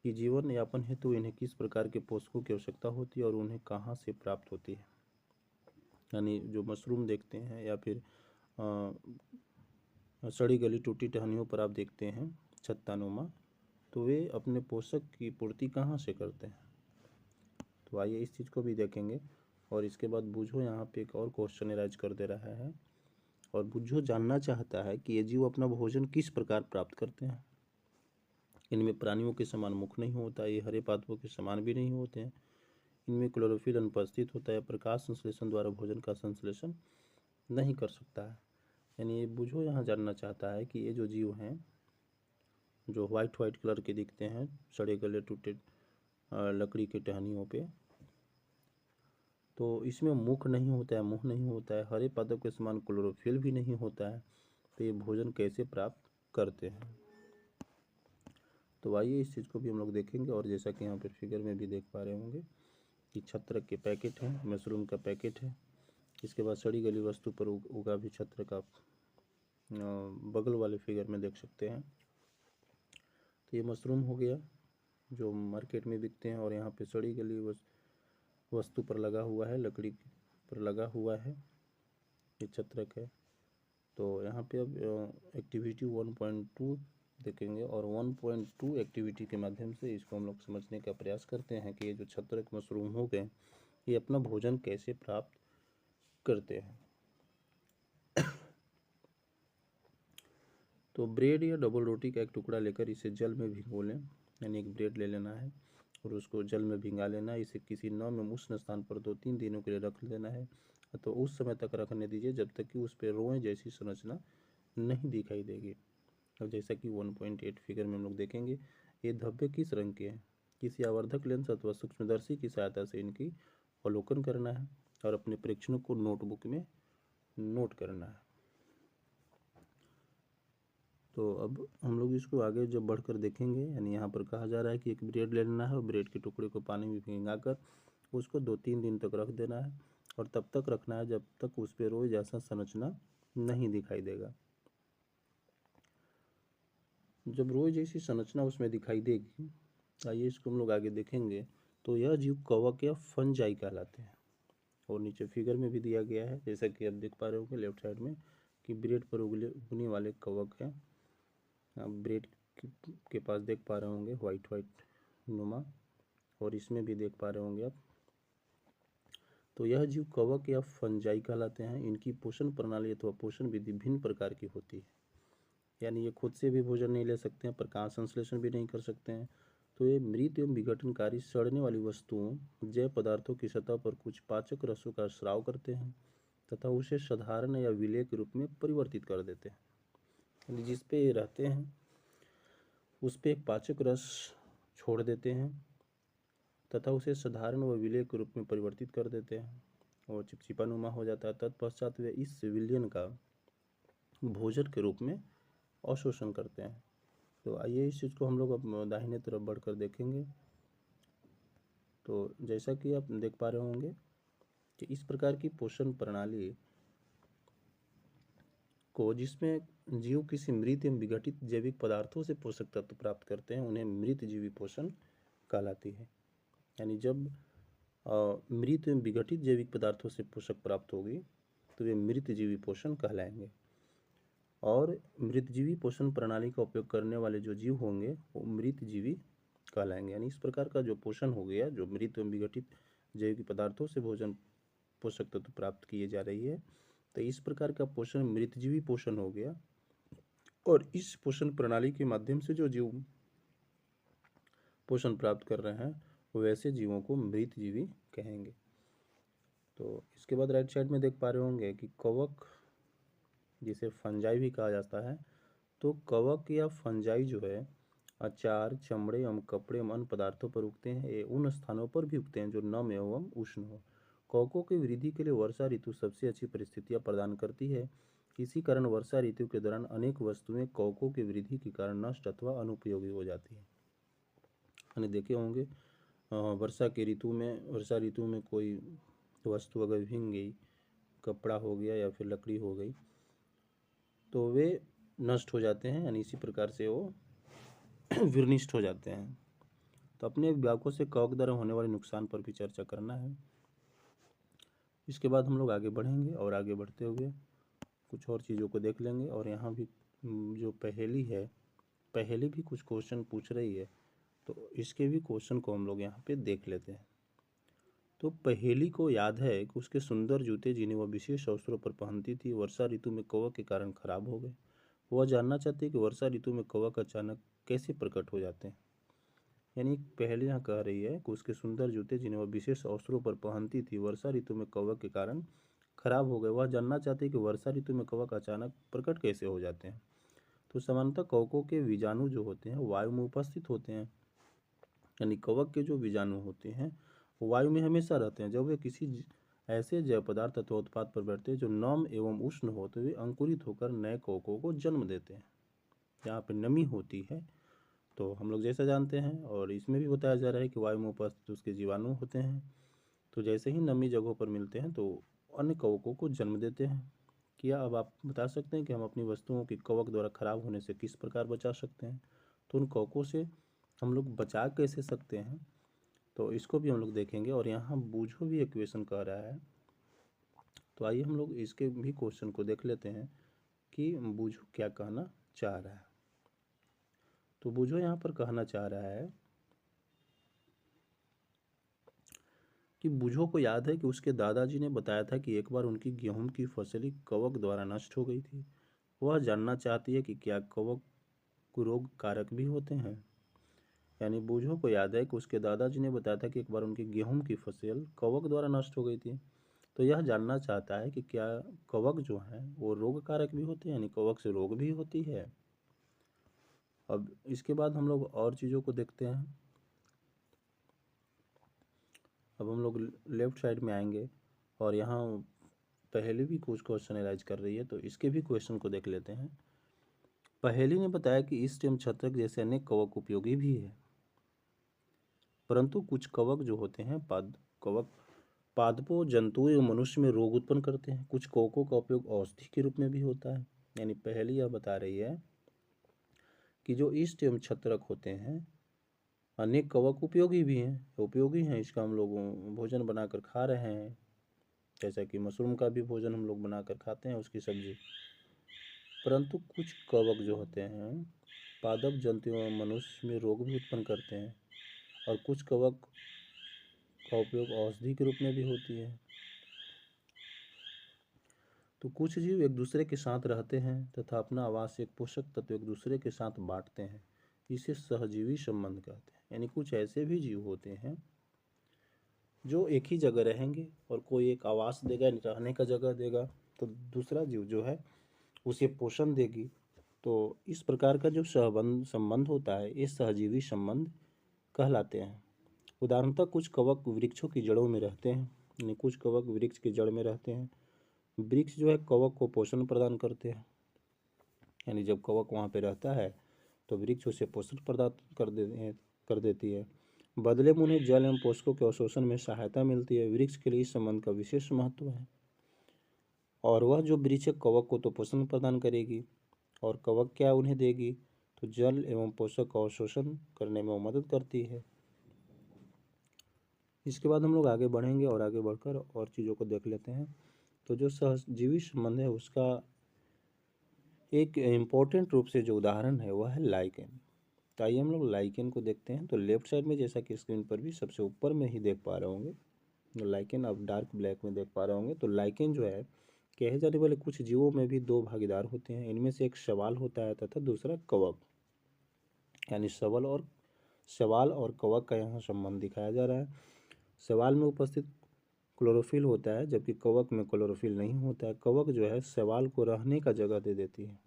कि जीवन यापन हेतु इन्हें किस प्रकार के पोषकों की आवश्यकता होती है और उन्हें कहाँ से प्राप्त होती है। यानी जो मशरूम देखते हैं या फिर सड़ी गली टूटी टहनियों पर आप देखते हैं छत्तानुमा, तो वे अपने पोषक की पूर्ति कहाँ से करते हैं? तो आइए इस चीज़ को भी देखेंगे। और इसके बाद बुझो यहाँ पे एक और क्वेश्चन एराइज कर दे रहा है, और बुझो जानना चाहता है कि ये जीव अपना भोजन किस प्रकार प्राप्त करते हैं। इनमें प्राणियों के समान मुख नहीं होता, ये हरे पादपों के समान भी नहीं होते हैं, इनमें क्लोरोफिल अनुपस्थित होता है, प्रकाश संश्लेषण द्वारा भोजन का संश्लेषण नहीं कर सकता है। यानी ये बुझो यहाँ जानना चाहता है कि ये जो जीव हैं जो वाइट कलर के दिखते हैं सड़े गले टूटे लकड़ी के टहनियों पे, तो इसमें मुख नहीं होता है, मुंह नहीं होता है, हरे पादप के समान क्लोरोफिल भी नहीं होता है, तो ये भोजन कैसे प्राप्त करते हैं? तो आइए इस चीज़ को भी हम लोग देखेंगे। और जैसा कि यहाँ पर फिगर में भी देख पा रहे होंगे कि छत्रक के पैकेट हैं, मशरूम का पैकेट है, इसके बाद सड़ी गली वस्तु पर उगा भी छत्र का बगल वाले फिगर में देख सकते हैं। तो ये मशरूम हो गया जो मार्केट में बिकते हैं, और यहाँ पे सड़ी गली वस्तु पर लगा हुआ है, लकड़ी पर लगा हुआ है, ये छत्रक है। तो यहाँ पे अब एक्टिविटी 1.2 देखेंगे, और 1.2 एक्टिविटी के माध्यम से इसको हम लोग समझने का प्रयास करते हैं कि ये जो छत्रक मशरूम हो गए ये अपना भोजन कैसे प्राप्त करते हैं। तो ब्रेड या डबल रोटी का एक टुकड़ा लेकर इसे जल में भिगो लें, यानी एक ब्रेड ले लेना है और उसको जल में भिंगा लेना है। इसे किसी नम एवं उष्ण स्थान पर 2-3 दिनों के लिए रख लेना है। तो उस समय तक रखने दीजिए जब तक कि उस पर रोए जैसी संरचना नहीं दिखाई देगी। और जैसा कि 1.8 फिगर में हम लोग देखेंगे, ये धब्बे किस रंग के हैं। किसी आवर्धक लेंस अथवा सूक्ष्मदर्शी की सहायता से इनकी अवलोकन करना है और अपने परीक्षणों को नोटबुक में नोट करना है। तो अब हम लोग इसको आगे जब बढ़कर देखेंगे, यानी यहाँ पर कहा जा रहा है कि एक ब्रेड ले लेना है और ब्रेड के टुकड़े को पानी में भिंगाकर उसको 2-3 दिन तक रख देना है, और तब तक रखना है जब तक उस पर रोए जैसा संरचना नहीं दिखाई देगा। जब रोए जैसी संरचना उसमें दिखाई देगी, आइए इसको हम लोग आगे देखेंगे, तो यह जीव कवक या फंजाई कहलाते हैं। और नीचे फिगर में भी दिया गया है, जैसा कि आप देख पा रहे होंगे लेफ्ट साइड में, कि ब्रेड पर उगने वाले कवक हैं। आप ब्रेड के पास देख पा रहे होंगे वाइट नुमा, और इसमें भी देख पा रहे होंगे आप। तो यह जीव कवक या फंजाई कहलाते हैं। इनकी पोषण प्रणाली अथवा पोषण विधि भिन्न प्रकार की होती है, यानी ये खुद से भी भोजन नहीं ले सकते हैं, प्रकाश संश्लेषण भी नहीं कर सकते हैं। तो ये मृत एवं विघटनकारी सड़ने वाली वस्तुओं, जैव पदार्थों की सतह पर कुछ पाचक रसों का स्राव करते हैं तथा उसे साधारण या विलेय के रूप में परिवर्तित कर देते हैं। यानी जिस पे रहते हैं उस पे एक पाचक रस छोड़ देते हैं तथा उसे साधारण व विलेय के रूप में परिवर्तित कर देते हैं और चिपचिपानुमा हो जाता है। तत्पश्चात वे इस विलयन का भोजन के रूप में अवशोषण करते हैं। तो आइए इस चीज़ को हम लोग अब दाहिने तरफ बढ़कर देखेंगे। तो जैसा कि आप देख पा रहे होंगे कि इस प्रकार की पोषण प्रणाली को, जिसमें जीव किसी मृत एवं विघटित जैविक पदार्थों से पोषक तत्व प्राप्त करते हैं, उन्हें मृत जीवी पोषण कहलाती है। यानी जब मृत एवं विघटित जैविक पदार्थों से पोषक प्राप्त होगी तो वे मृत जीवी पोषण कहलाएंगे। और मृतजीवी पोषण प्रणाली का उपयोग करने वाले जो जीव होंगे वो मृत जीवी कहलाएंगे। यानी इस प्रकार का जो पोषण हो गया, जो मृत एवं विघटित जैविक पदार्थों से भोजन पोषक तत्व प्राप्त किए जा रही है, तो इस प्रकार का पोषण मृतजीवी पोषण हो गया। और इस पोषण प्रणाली के माध्यम से जो जीव पोषण प्राप्त कर रहे हैं वैसे जीवों को मृतजीवी कहेंगे। तो इसके बाद राइट साइड में देख पा रहे होंगे कि कवक, जिसे फंजाई भी कहा जाता है, तो कवक या फंजाई जो है अचार, चमड़े एवं कपड़े एवं अन्य पदार्थों पर उगते हैं। ये उन स्थानों पर भी उगते हैं जो नम एवं उष्ण हो। कवकों की वृद्धि के लिए वर्षा ऋतु सबसे अच्छी परिस्थितियां प्रदान करती है। इसी कारण वर्षा ऋतु के दौरान अनेक वस्तुएं कवकों की वृद्धि के कारण नष्ट अथवा अनुपयोगी हो जाती है। यानी देखे होंगे वर्षा ऋतु में कोई वस्तु अगर भीग गई, कपड़ा हो गया या फिर लकड़ी हो गई, तो वे नष्ट हो जाते हैं, यानी इसी प्रकार से वो विनिष्ट हो जाते हैं। तो अपने विभागों से कवक द्वारा होने वाले नुकसान पर भी चर्चा करना है। इसके बाद हम लोग आगे बढ़ेंगे और आगे बढ़ते हुए कुछ और चीज़ों को देख लेंगे। और यहाँ भी जो पहेली है, पहेली भी कुछ क्वेश्चन पूछ रही है, तो इसके भी क्वेश्चन को हम लोग यहाँ पे देख लेते हैं। तो पहेली को याद है कि उसके सुंदर जूते जिन्हें वह विशेष अवसरों पर पहनती थी वर्षा ऋतु में कवक के कारण खराब हो गए। वह जानना चाहती है कि वर्षा ऋतु में कवक अचानक कैसे प्रकट हो जाते हैं। यानी पहेली यहाँ कह रही है कि उसके सुंदर जूते जिन्हें वह विशेष अवसरों पर पहनती थी वर्षा ऋतु में कवक के कारण खराब हो गए। वह जानना चाहती है कि वर्षा ऋतु में कवक अचानक प्रकट कैसे हो जाते हैं। तो सामान्यतः कवकों के बीजाणु जो होते हैं वायु में उपस्थित होते हैं। यानी कवक के जो बीजाणु होते हैं वायु में हमेशा रहते हैं। जब वे किसी ऐसे जैव पदार्थ अथवा उत्पाद पर बैठते हैं जो नम एवं उष्ण हो, तो वे अंकुरित होकर नए कवकों को जन्म देते हैं। यहाँ पे नमी होती है, तो हम लोग जैसा जानते हैं, और इसमें भी बताया जा रहा है कि वायु में उपस्थित उसके जीवाणु होते हैं। तो जैसे ही नमी जगहों पर मिलते हैं तो अन्य कवकों को जन्म देते हैं। क्या अब आप बता सकते हैं कि हम अपनी वस्तुओं की कवक द्वारा खराब होने से किस प्रकार बचा सकते हैं? तो उन कवकों से हम लोग बचा कैसे सकते हैं, तो इसको भी हम लोग देखेंगे। और यहाँ बूझो भी एक क्वेश्चन कह रहा है, तो आइए हम लोग इसके भी क्वेश्चन को देख लेते हैं कि बूझो क्या कहना चाह रहा है। तो बूझो यहाँ पर कहना चाह रहा है कि बूझो को याद है कि उसके दादाजी ने बताया था कि एक बार उनकी गेहूं की फसल कवक द्वारा नष्ट हो गई थी। वह जानना चाहती है कि क्या कवक रोग कारक भी होते हैं। यानी बूझो को याद है कि उसके दादाजी ने बताया था कि एक बार उनकी गेहूं की फसल कवक द्वारा नष्ट हो गई थी। तो यह जानना चाहता है कि क्या कवक जो है वो रोग कारक भी होते हैं, यानी कवक से रोग भी होती है। अब इसके बाद हम लोग और चीज़ों को देखते हैं। अब हम लोग लेफ्ट साइड में आएंगे और यहाँ पहले भी कुछ क्वेश्चन एराइज कर रही है, तो इसके भी क्वेश्चन को देख लेते हैं। पहेली ने बताया कि ईस्ट एवं छत्रक जैसे अनेक कवक उपयोगी भी है, परंतु कुछ कवक जो होते हैं कवक पादपों, जंतुओं एवं मनुष्य में रोग उत्पन्न करते हैं। कुछ कवकों का उपयोग औषधि के रूप में भी होता है। यानी पहेली यह बता रही है कि जो ईस्ट एवं छत्रक होते हैं, अनेक कवक उपयोगी हैं। इसका हम लोग भोजन बनाकर खा रहे हैं, जैसा कि मशरूम का भी भोजन हम लोग बनाकर खाते हैं, उसकी सब्जी। परंतु कुछ कवक जो होते हैं पादप, जंतुओं एवं मनुष्य में रोग भी उत्पन्न करते हैं, और कुछ कवक का उपयोग औषधि के रूप में भी होती है। तो कुछ जीव एक दूसरे के साथ रहते हैं तथा अपना आवश्यक पोषक तत्व एक दूसरे के साथ बांटते हैं, इसे सहजीवी संबंध कहते हैं। यानी कुछ ऐसे भी जीव होते हैं जो एक ही जगह रहेंगे, और कोई एक आवास देगा, रहने का जगह देगा, तो दूसरा जीव जो है उसे पोषण देगी। तो इस प्रकार का जो संबंध होता है, ये सहजीवी संबंध कहलाते हैं। उदाहरणतः कुछ कवक वृक्षों की जड़ों में रहते हैं, यानी कुछ कवक वृक्ष की जड़ में रहते हैं। वृक्ष जो है कवक को पोषण प्रदान करते हैं, यानी जब कवक वहाँ पे रहता है तो वृक्ष उसे पोषण प्रदान कर देती है। बदले में उन्हें जल एवं पोषकों के अवशोषण में सहायता मिलती है। वृक्ष के लिए इस संबंध का विशेष महत्व है। और वह जो वृक्ष कवक को तो पोषण प्रदान करेगी, और कवक क्या उन्हें देगी, तो जल एवं पोषक का अवशोषण करने में वो मदद करती है। इसके बाद हम लोग आगे बढ़ेंगे और आगे बढ़कर और चीज़ों को देख लेते हैं। तो जो सहजीवी संबंध है उसका एक इम्पोर्टेंट रूप से जो उदाहरण है वह है लाइकेन। तो आइए हम लोग लाइकेन को देखते हैं। तो लेफ्ट साइड में, जैसा कि स्क्रीन पर भी सबसे ऊपर में ही देख पा रहे होंगे, लाइकेन आप डार्क ब्लैक में देख पा रहे होंगे। तो लाइकेन जो है, कहे जाने वाले कुछ जीवों में भी दो भागीदार होते हैं। इनमें से एक शैवाल होता है तथा दूसरा कवक। यानी शैवाल और कवक का यहाँ संबंध दिखाया जा रहा है। शैवाल में उपस्थित क्लोरोफिल होता है, जबकि कवक में क्लोरोफिल नहीं होता है। कवक जो है शैवाल को रहने का जगह दे देती है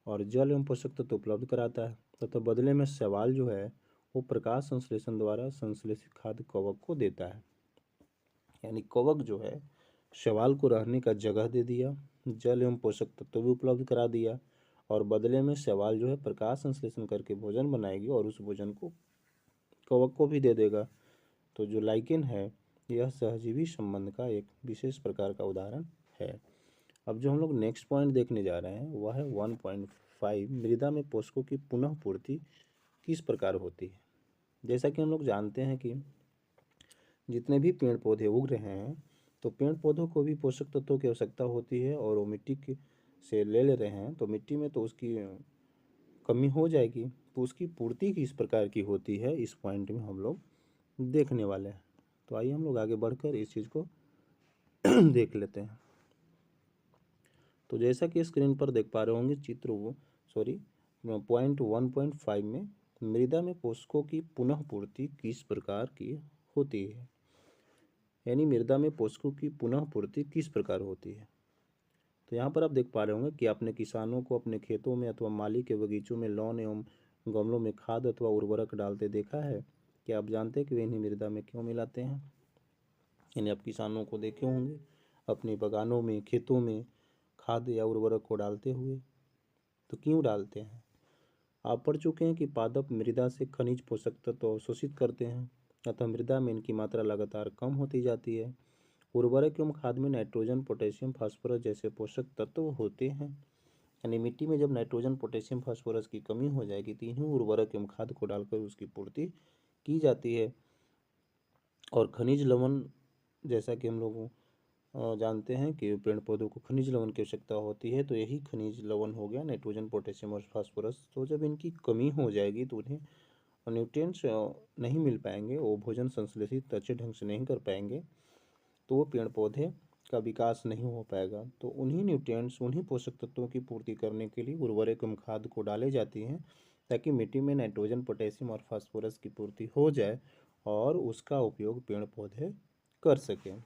और जल एवं पोषक तत्व उपलब्ध कराता है, तथा बदले में शैवाल जो है वो प्रकाश संश्लेषण द्वारा संश्लेषित खाद्य कवक को देता है। यानी कवक जो है शैवाल को रहने का जगह दे दिया, जल एवं पोषक तत्व भी उपलब्ध करा दिया, और बदले में शैवाल जो है प्रकाश संश्लेषण करके भोजन बनाएगी और उस भोजन को कवक को भी दे देगा। तो जो लाइकेन है यह सहजीवी संबंध का एक विशेष प्रकार का उदाहरण है। अब जो हम लोग नेक्स्ट पॉइंट देखने जा रहे हैं वह है 1.5, मृदा में पोषकों की पुनः पूर्ति किस प्रकार होती है। जैसा कि हम लोग जानते हैं कि जितने भी पेड़ पौधे उग रहे हैं, तो पेड़ पौधों को भी पोषक तत्वों की आवश्यकता होती है, और वो मिट्टी से ले रहे हैं तो मिट्टी में तो उसकी कमी हो जाएगी। तो उसकी पूर्ति किस प्रकार की होती है, इस पॉइंट में हम लोग देखने वाले हैं। तो आइए हम लोग आगे बढ़कर इस चीज़ को देख लेते हैं। तो जैसा कि स्क्रीन पर देख पा रहे होंगे पॉइंट 1.5 में मृदा में पोषकों की पुनः पूर्ति किस प्रकार की होती है। यानी मृदा में पोषकों की पुनः पूर्ति किस प्रकार होती है। तो यहाँ पर आप देख पा रहे होंगे कि अपने किसानों को अपने खेतों में अथवा माली के बगीचों में लॉन एवं गमलों में खाद अथवा उर्वरक डालते देखा है। क्या आप जानते हैं कि वे इन्हें मृदा में क्यों मिलाते हैं। यानी आप किसानों को देखे होंगे अपने बागानों में, खेतों में खाद या उर्वरक को डालते हुए। तो क्यों डालते हैं। आप पढ़ चुके हैं कि पादप मृदा से खनिज पोषक तत्व अवशोषित करते हैं, अतः मृदा में इनकी मात्रा लगातार कम होती जाती है, उर्वरक एवं खाद में नाइट्रोजन, पोटेशियम, फास्फोरस जैसे पोषक तत्व होते हैं। यानी मिट्टी में जब नाइट्रोजन, पोटेशियम, फास्फोरस की कमी हो जाएगी तो इन्हीं उर्वरक एवं खाद को डालकर उसकी पूर्ति की जाती है। और खनिज लवण, जैसा कि हम लोग जानते हैं कि पेड़ पौधों को खनिज लवण की आवश्यकता होती है, तो यही खनिज लवण हो गया नाइट्रोजन, पोटेशियम और फास्फोरस। तो जब इनकी कमी हो जाएगी तो उन्हें न्यूट्रिएंट्स नहीं मिल पाएंगे, वो भोजन संश्लेषित अच्छे ढंग से नहीं कर पाएंगे, तो वो पेड़ पौधे का विकास नहीं हो पाएगा। तो उन्हीं न्यूट्रिएंट्स, उन्हीं पोषक तत्वों की पूर्ति करने के लिए उर्वरक एवं खाद को डाले जाती हैं, ताकि मिट्टी में नाइट्रोजन, पोटेशियम और फास्फोरस की पूर्ति हो जाए और उसका उपयोग पेड़ पौधे कर सकें।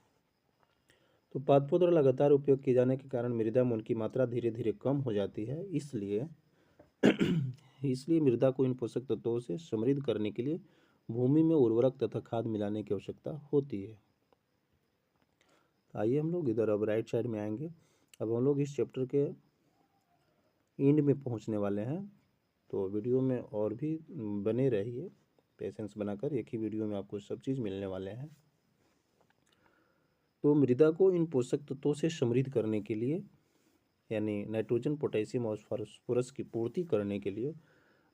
तो पादपों द्वारा लगातार उपयोग किए जाने के कारण मृदा में उनकी मात्रा धीरे धीरे कम हो जाती है। इसलिए इसलिए मृदा को इन पोषक तत्वों से समृद्ध करने के लिए भूमि में उर्वरक तथा खाद मिलाने की आवश्यकता होती है। आइए हम लोग इधर अब राइट साइड में आएंगे। अब हम लोग इस चैप्टर के एंड में पहुंचने वाले हैं, तो वीडियो में और भी बने रहिए पेशेंस बनाकर, एक ही वीडियो में आपको सब चीज़ मिलने वाले हैं। तो मृदा को इन पोषक तत्वों से समृद्ध करने के लिए, यानी नाइट्रोजन, पोटेशियम और फास्फोरस की पूर्ति करने के लिए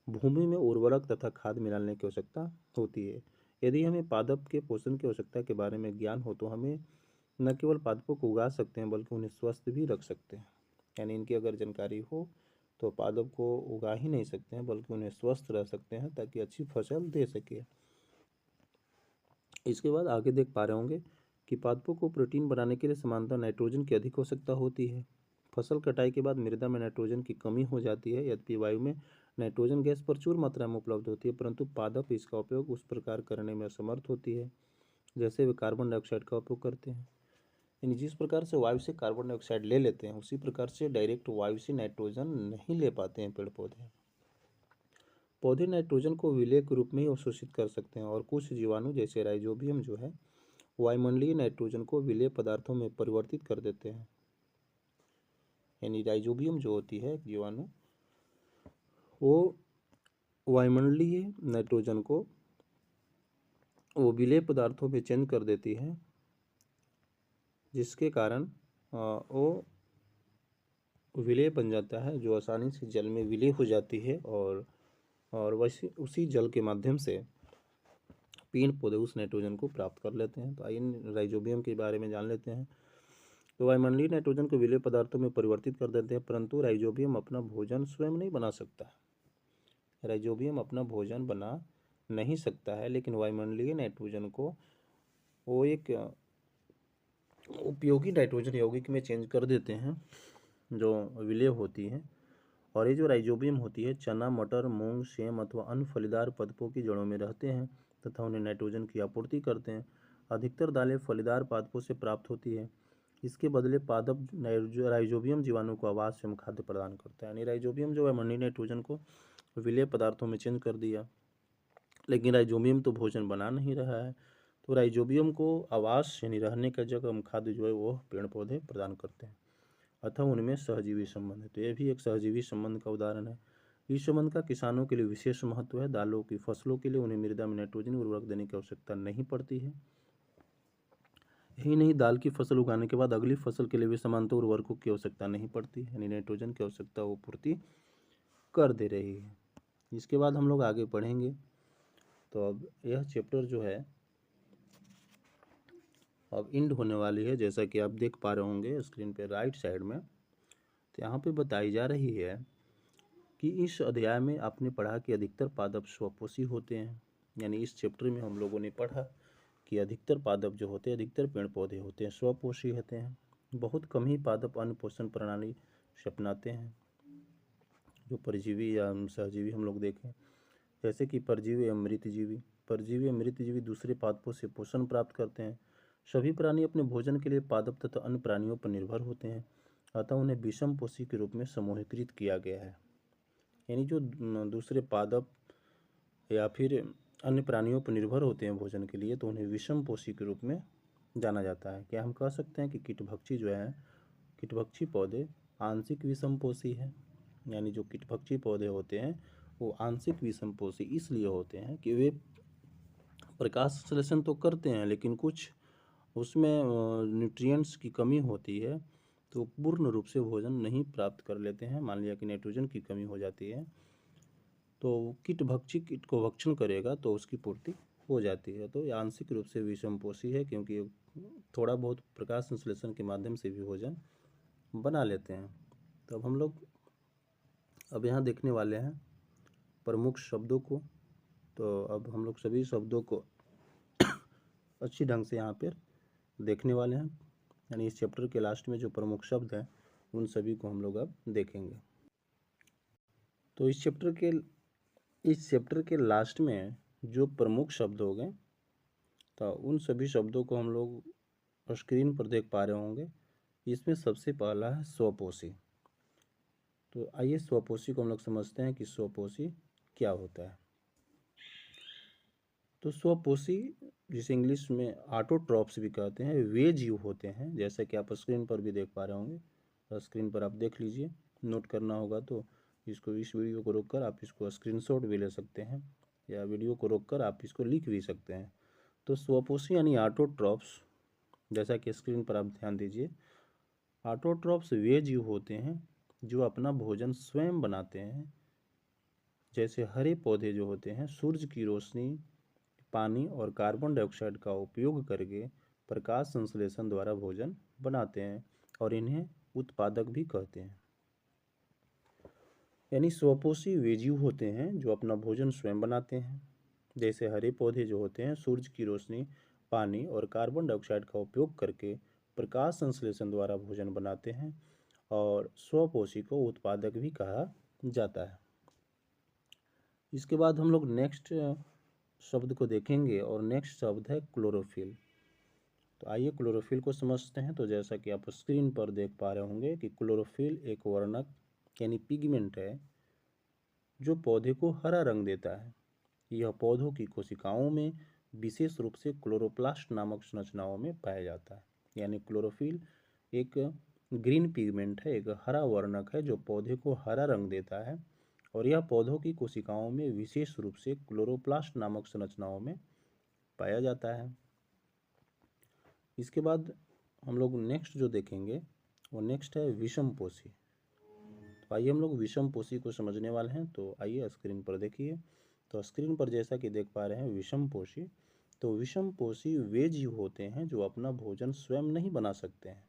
भूमि में उर्वरक तथा खाद मिलाने की आवश्यकता होती है। यदि हमें पादप के पोषण की आवश्यकता के बारे में ज्ञान हो तो हमें न केवल पादपों को उगा सकते हैं बल्कि उन्हें स्वस्थ भी रख सकते हैं। यानी इनकी अगर जानकारी हो तो पादप को उगा ही नहीं सकते हैं बल्कि उन्हें स्वस्थ रह सकते हैं, ताकि अच्छी फसल दे सके। इसके बाद आगे देख पा रहे होंगे कि पादपों को प्रोटीन बनाने के लिए सामान्यतः नाइट्रोजन की अधिक आवश्यकता होती है। फसल कटाई के बाद मृदा में नाइट्रोजन की कमी हो जाती है। यद्यपि वायु में नाइट्रोजन गैस प्रचुर मात्रा में उपलब्ध होती है, परंतु पादप इसका उपयोग उस प्रकार करने में असमर्थ होती है जैसे वे कार्बन डाइऑक्साइड का उपयोग करते हैं। यानी जिस प्रकार से वायु से कार्बन डाइऑक्साइड ले लेते हैं, उसी प्रकार से डायरेक्ट वायु से नाइट्रोजन नहीं ले पाते हैं पेड़ पौधे। पौधे नाइट्रोजन को विलेय के रूप में ही अवशोषित कर सकते हैं, और कुछ जीवाणु जैसे राइजोबियम जो है वायुमंडलीय नाइट्रोजन को विलेय पदार्थों में परिवर्तित कर देते हैं। यानी राइजोबियम जो होती है जीवाणु, वो वायुमंडलीय नाइट्रोजन को वो विलेय पदार्थों में चेंज कर देती है, जिसके कारण वो विलेय बन जाता है, जो आसानी से जल में विलेय हो जाती है, और वैसे उसी जल के माध्यम से पेड़ पौधे उस नाइट्रोजन को प्राप्त कर लेते हैं। तो आइए राइजोबियम के बारे में जान लेते हैं। तो वायुमंडलीय नाइट्रोजन को विलेय पदार्थों में परिवर्तित कर देते हैं, परंतु राइजोबियम अपना भोजन स्वयं नहीं बना सकता। राइजोबियम अपना भोजन बना नहीं सकता है, लेकिन वायुमंडलीय नाइट्रोजन को वो एक उपयोगी नाइट्रोजन यौगिक में चेंज कर देते हैं जो विलेय होती है। और ये जो राइजोबियम होती है चना, मटर, मूंग, सेम अथवा अन्य फलीदार पादपों की जड़ों में रहते हैं तथा उन्हें नाइट्रोजन की आपूर्ति करते हैं। अधिकतर दालें फलीदार पादपों से प्राप्त होती है। इसके बदले पादप राइजोबियम जीवाणु को आवास एवं खाद्य प्रदान करता है। यानी राइजोबियम जो है वायुमंडलीय नाइट्रोजन को विलेय पदार्थों में चेंज कर दिया, लेकिन राइजोबियम तो भोजन बना नहीं रहा है। तो राइजोबियम को आवास यानी रहने का जगह खाद्य जो है वो पेड़ पौधे प्रदान करते हैं, अतः उनमें सहजीवी संबंध है। तो यह भी एक सहजीवी संबंध का उदाहरण है। इस संबंध का किसानों के लिए विशेष महत्व है। दालों की फसलों के लिए उन्हें मृदा में नाइट्रोजन उर्वरक देने की आवश्यकता नहीं पड़ती है। यही नहीं, दाल की फसल उगाने के बाद अगली फसल के लिए भी समानता उर्वरकों की आवश्यकता नहीं पड़ती, यानी नाइट्रोजन की आवश्यकता वो पूर्ति कर दे रही है। इसके बाद हम लोग आगे पढ़ेंगे। तो अब यह चैप्टर जो है अब एंड होने वाली है, जैसा कि आप देख पा रहे होंगे स्क्रीन पे राइट साइड में। तो यहाँ पे बताई जा रही है कि इस अध्याय में आपने पढ़ा कि अधिकतर पादप स्वपोषी होते हैं। यानी इस चैप्टर में हम लोगों ने पढ़ा कि अधिकतर पादप जो होते हैं, अधिकतर पेड़ पौधे होते हैं, स्वपोषी होते हैं। बहुत कम ही पादप अन्य पोषण प्रणाली से अपनाते हैं, जो परजीवी या सहजीवी हम लोग देखें, जैसे कि परजीवी या मृतजीवी। परजीवी या मृतजीवी दूसरे पादपों से पोषण प्राप्त करते हैं। सभी प्राणी अपने भोजन के लिए पादप तथा अन्य प्राणियों पर निर्भर होते हैं, अतः उन्हें विषमपोषी के रूप में समूहीकृत किया गया है। यानी जो दूसरे पादप या फिर अन्य प्राणियों पर निर्भर होते हैं भोजन के लिए, तो उन्हें विषमपोषी के रूप में जाना जाता है। क्या हम कह सकते हैं कि कीटभक्षी जो है, कीटभक्षी पौधे आंशिक विषमपोषी है। यानी जो कीटभक्षी पौधे होते हैं वो आंशिक विषमपोषी इसलिए होते हैं कि वे प्रकाश संश्लेषण तो करते हैं, लेकिन कुछ उसमें न्यूट्रिएंट्स की कमी होती है तो पूर्ण रूप से भोजन नहीं प्राप्त कर लेते हैं। मान लिया कि नाइट्रोजन की कमी हो जाती है तो कीटभक्षी कीट को भक्षण करेगा तो उसकी पूर्ति हो जाती है। तो ये आंशिक रूप से विषमपोषी है, क्योंकि थोड़ा बहुत प्रकाश संश्लेषण के माध्यम से भी भोजन बना लेते हैं। तो अब हम लोग अब यहाँ देखने वाले हैं प्रमुख शब्दों को। तो अब हम लोग सभी शब्दों को अच्छी ढंग से यहाँ पर देखने वाले हैं, यानी इस चैप्टर के लास्ट में जो प्रमुख शब्द हैं उन सभी को हम लोग अब देखेंगे। तो इस चैप्टर के लास्ट में जो प्रमुख शब्द हो गए तो उन सभी शब्दों को हम लोग स्क्रीन पर देख पा रहे होंगे। इसमें सबसे पहला है स्वपोषी। तो आइए स्वपोषी को हम लोग समझते हैं कि स्वपोषी क्या होता है। तो स्वपोषी, जिसे इंग्लिश में ऑटोट्रॉप्स भी कहते हैं, वे जीव होते हैं, जैसे कि आप स्क्रीन पर भी देख पा रहे होंगे। तो स्क्रीन पर आप देख लीजिए, नोट करना होगा तो इस वीडियो को रोककर आप इसको स्क्रीनशॉट भी ले सकते हैं, या वीडियो को रोककर आप इसको लिख भी सकते हैं। तो स्वपोषी यानी ऑटोट्रॉप्स, जैसा कि स्क्रीन पर आप ध्यान दीजिए, ऑटोट्रॉप्स वे जीव होते हैं जो अपना भोजन स्वयं बनाते हैं। जैसे हरे पौधे जो होते हैं सूरज की रोशनी, पानी और कार्बन डाइऑक्साइड का उपयोग करके प्रकाश संश्लेषण द्वारा भोजन बनाते हैं, और इन्हें उत्पादक भी कहते हैं। यानी स्वपोषी वे जीव होते हैं जो अपना भोजन स्वयं बनाते हैं। जैसे हरे पौधे जो होते हैं सूरज की रोशनी, पानी और कार्बन डाइऑक्साइड का उपयोग करके प्रकाश संश्लेषण द्वारा भोजन बनाते हैं, और स्वपोषी को उत्पादक भी कहा जाता है। इसके बाद हम लोग नेक्स्ट शब्द को देखेंगे, और नेक्स्ट शब्द है क्लोरोफिल। तो आइए क्लोरोफिल को समझते हैं। तो जैसा कि आप स्क्रीन पर देख पा रहे होंगे कि क्लोरोफिल एक वर्णक यानी पिगमेंट है जो पौधे को हरा रंग देता है। यह पौधों की कोशिकाओं में विशेष रूप से क्लोरोप्लास्ट नामक संरचनाओं में पाया जाता है। यानी क्लोरोफिल एक ग्रीन पिगमेंट है, एक हरा वर्णक है जो पौधे को हरा रंग देता है, और यह पौधों की कोशिकाओं में विशेष रूप से क्लोरोप्लास्ट नामक संरचनाओं में पाया जाता है। इसके बाद हम लोग नेक्स्ट जो देखेंगे वो नेक्स्ट है विषमपोषी। तो आइए हम लोग विषमपोषी को समझने वाले हैं। तो आइए स्क्रीन पर देखिए। तो स्क्रीन पर जैसा कि देख पा रहे हैं विषमपोषी, तो विषमपोषी वे जीव होते हैं जो अपना भोजन स्वयं नहीं बना सकते हैं,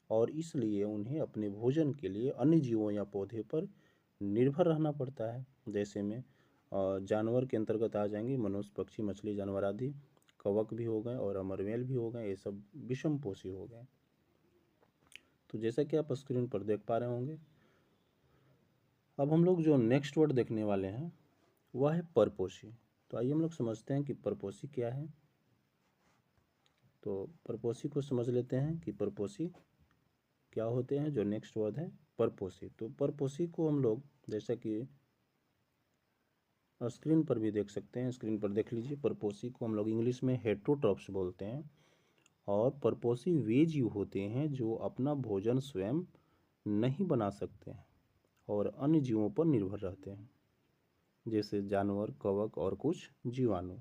और इसलिए उन्हें अपने भोजन के लिए अन्य जीवों या पौधे पर निर्भर रहना पड़ता है। जैसे में जानवर के अंतर्गत आ जाएंगे मनुष्य, पक्षी, मछली, जानवर आदि, कवक भी हो गए और अमरमेल भी हो गए, ये सब विषमपोषी हो गए। तो जैसा कि आप स्क्रीन पर देख पा रहे होंगे, अब हम लोग जो नेक्स्ट वर्ड देखने वाले हैं वह है परपोषी। तो आइए हम लोग समझते हैं कि परपोषी क्या है। तो परपोषी को समझ लेते हैं कि परपोषी क्या होते हैं। जो नेक्स्ट वर्ड है परपोषी, तो परपोषी को हम लोग जैसा कि स्क्रीन पर भी देख सकते हैं, स्क्रीन पर देख लीजिए, परपोषी को हम लोग इंग्लिश में हेटेरोट्रॉप्स बोलते हैं। और परपोषी वे जीव होते हैं जो अपना भोजन स्वयं नहीं बना सकते हैं और अन्य जीवों पर निर्भर रहते हैं, जैसे जानवर, कवक और कुछ जीवाणु।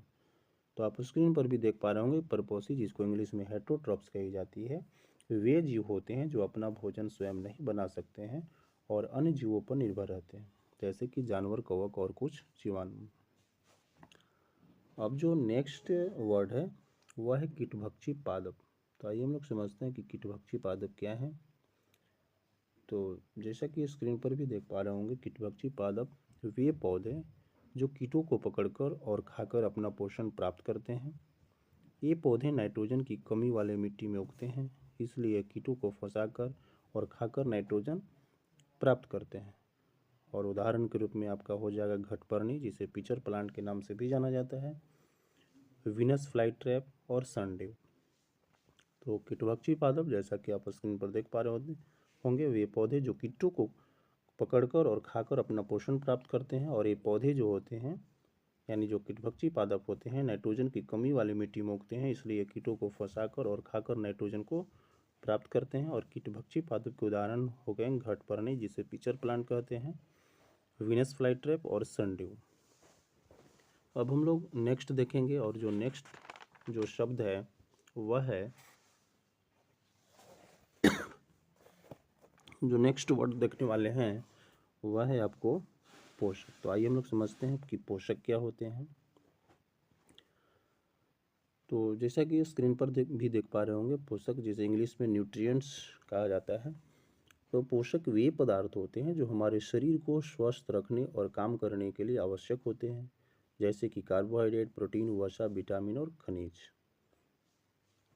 तो आप स्क्रीन पर भी देख पा रहे होंगे परपोषी, जिसको इंग्लिश में हेटेरोट्रॉप्स कही जाती है, वे जीव होते हैं जो अपना भोजन स्वयं नहीं बना सकते हैं और अन्य जीवों पर निर्भर रहते हैं, जैसे कि जानवर, कवक और कुछ जीवाणु। अब जो नेक्स्ट वर्ड है वह है कीटभक्षी पादप। तो आइए हम लोग समझते हैं कि कीटभक्षी पादप क्या है। तो जैसा कि स्क्रीन पर भी देख पा रहे होंगे, कीटभक्षी पादप वे पौधे जो कीटों को पकड़कर और खाकर अपना पोषण प्राप्त करते हैं। ये पौधे नाइट्रोजन की कमी वाले मिट्टी में उगते हैं, इसलिए कीटों को फंसाकर और खाकर नाइट्रोजन प्राप्त करते हैं। और उदाहरण के रूप में आपका हो जाएगा घटपर्णी, जिसे पिचर प्लांट के नाम से भी जाना जाता है, वीनस फ्लाई ट्रैप और सनडेव। तो कीटभक्षी पादप, जैसा कि आप स्क्रीन पर देख पा रहे होंगे, वे पौधे जो कीटों को पकड़कर और खाकर अपना पोषण प्राप्त करते हैं। और ये पौधे जो होते हैं, यानी जो कीटभक्षी पादप होते हैं, नाइट्रोजन की कमी वाली मिट्टी में उगते हैं, इसलिए कीटों को फंसाकर और खाकर नाइट्रोजन को प्राप्त करते हैं। और कीटभक्षी पादप के उदाहरण हो गए घटपर्णी, जिसे पिचर प्लांट कहते हैं, वीनस फ्लाई ट्रैप और सनडेव। अब हम लोग नेक्स्ट देखेंगे, और जो नेक्स्ट जो शब्द है वह है जो नेक्स्ट वर्ड देखने वाले हैं वह है आपको पोषक। तो आइए हम लोग समझते हैं कि पोषक क्या होते हैं। तो जैसा कि स्क्रीन पर भी देख पा रहे होंगे, पोषक जिसे इंग्लिश में न्यूट्रिएंट्स कहा जाता है। तो पोषक वे पदार्थ होते हैं जो हमारे शरीर को स्वस्थ रखने और काम करने के लिए आवश्यक होते हैं, जैसे कि कार्बोहाइड्रेट, प्रोटीन, वसा, विटामिन और खनिज।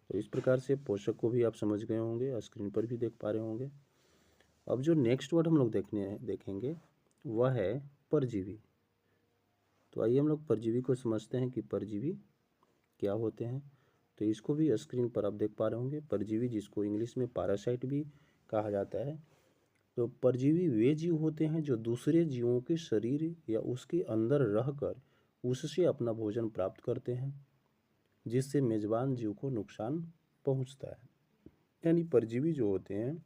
तो इस प्रकार से पोषक को भी आप समझ गए होंगे, स्क्रीन पर भी देख पा रहे होंगे। अब जो नेक्स्ट वर्ड हम लोग देखेंगे वह है परजीवी। तो आइए हम लोग परजीवी को समझते हैं कि परजीवी क्या होते हैं। तो इसको भी स्क्रीन पर आप देख पा रहे होंगे, परजीवी जिसको इंग्लिश में पैरासाइट भी कहा जाता है। तो परजीवी वे जीव होते हैं जो दूसरे जीवों के शरीर या उसके अंदर रहकर उससे अपना भोजन प्राप्त करते हैं, जिससे मेजबान जीव को नुकसान पहुंचता है। यानी परजीवी जो होते हैं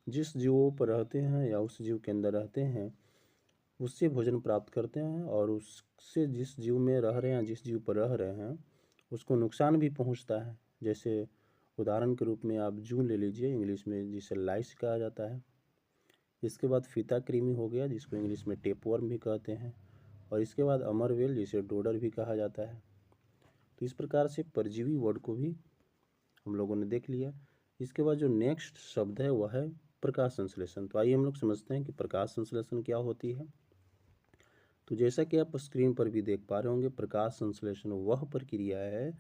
जिस जीवों पर रहते हैं या उस जीव के अंदर रहते हैं उससे भोजन प्राप्त करते हैं, और उससे जिस जीव में रह रहे हैं, जिस जीव पर रह रहे हैं उसको नुकसान भी पहुंचता है। जैसे उदाहरण के रूप में आप जू ले लीजिए, इंग्लिश में जिसे लाइस कहा जाता है। इसके बाद फीता कृमि हो गया, जिसको इंग्लिश में टेपवर्म भी कहते हैं। और इसके बाद अमरवेल, जिसे डोडर भी कहा जाता है। तो इस प्रकार से परजीवी वर्ड को भी हम लोगों ने देख लिया। इसके बाद जो नेक्स्ट शब्द है वह है प्रकाश संश्लेषण। तो आइए हम लोग समझते हैं कि प्रकाश संश्लेषण क्या होती है। तो जैसा कि आप स्क्रीन पर भी देख पा रहे होंगे, प्रकाश संश्लेषण वह प्रक्रिया है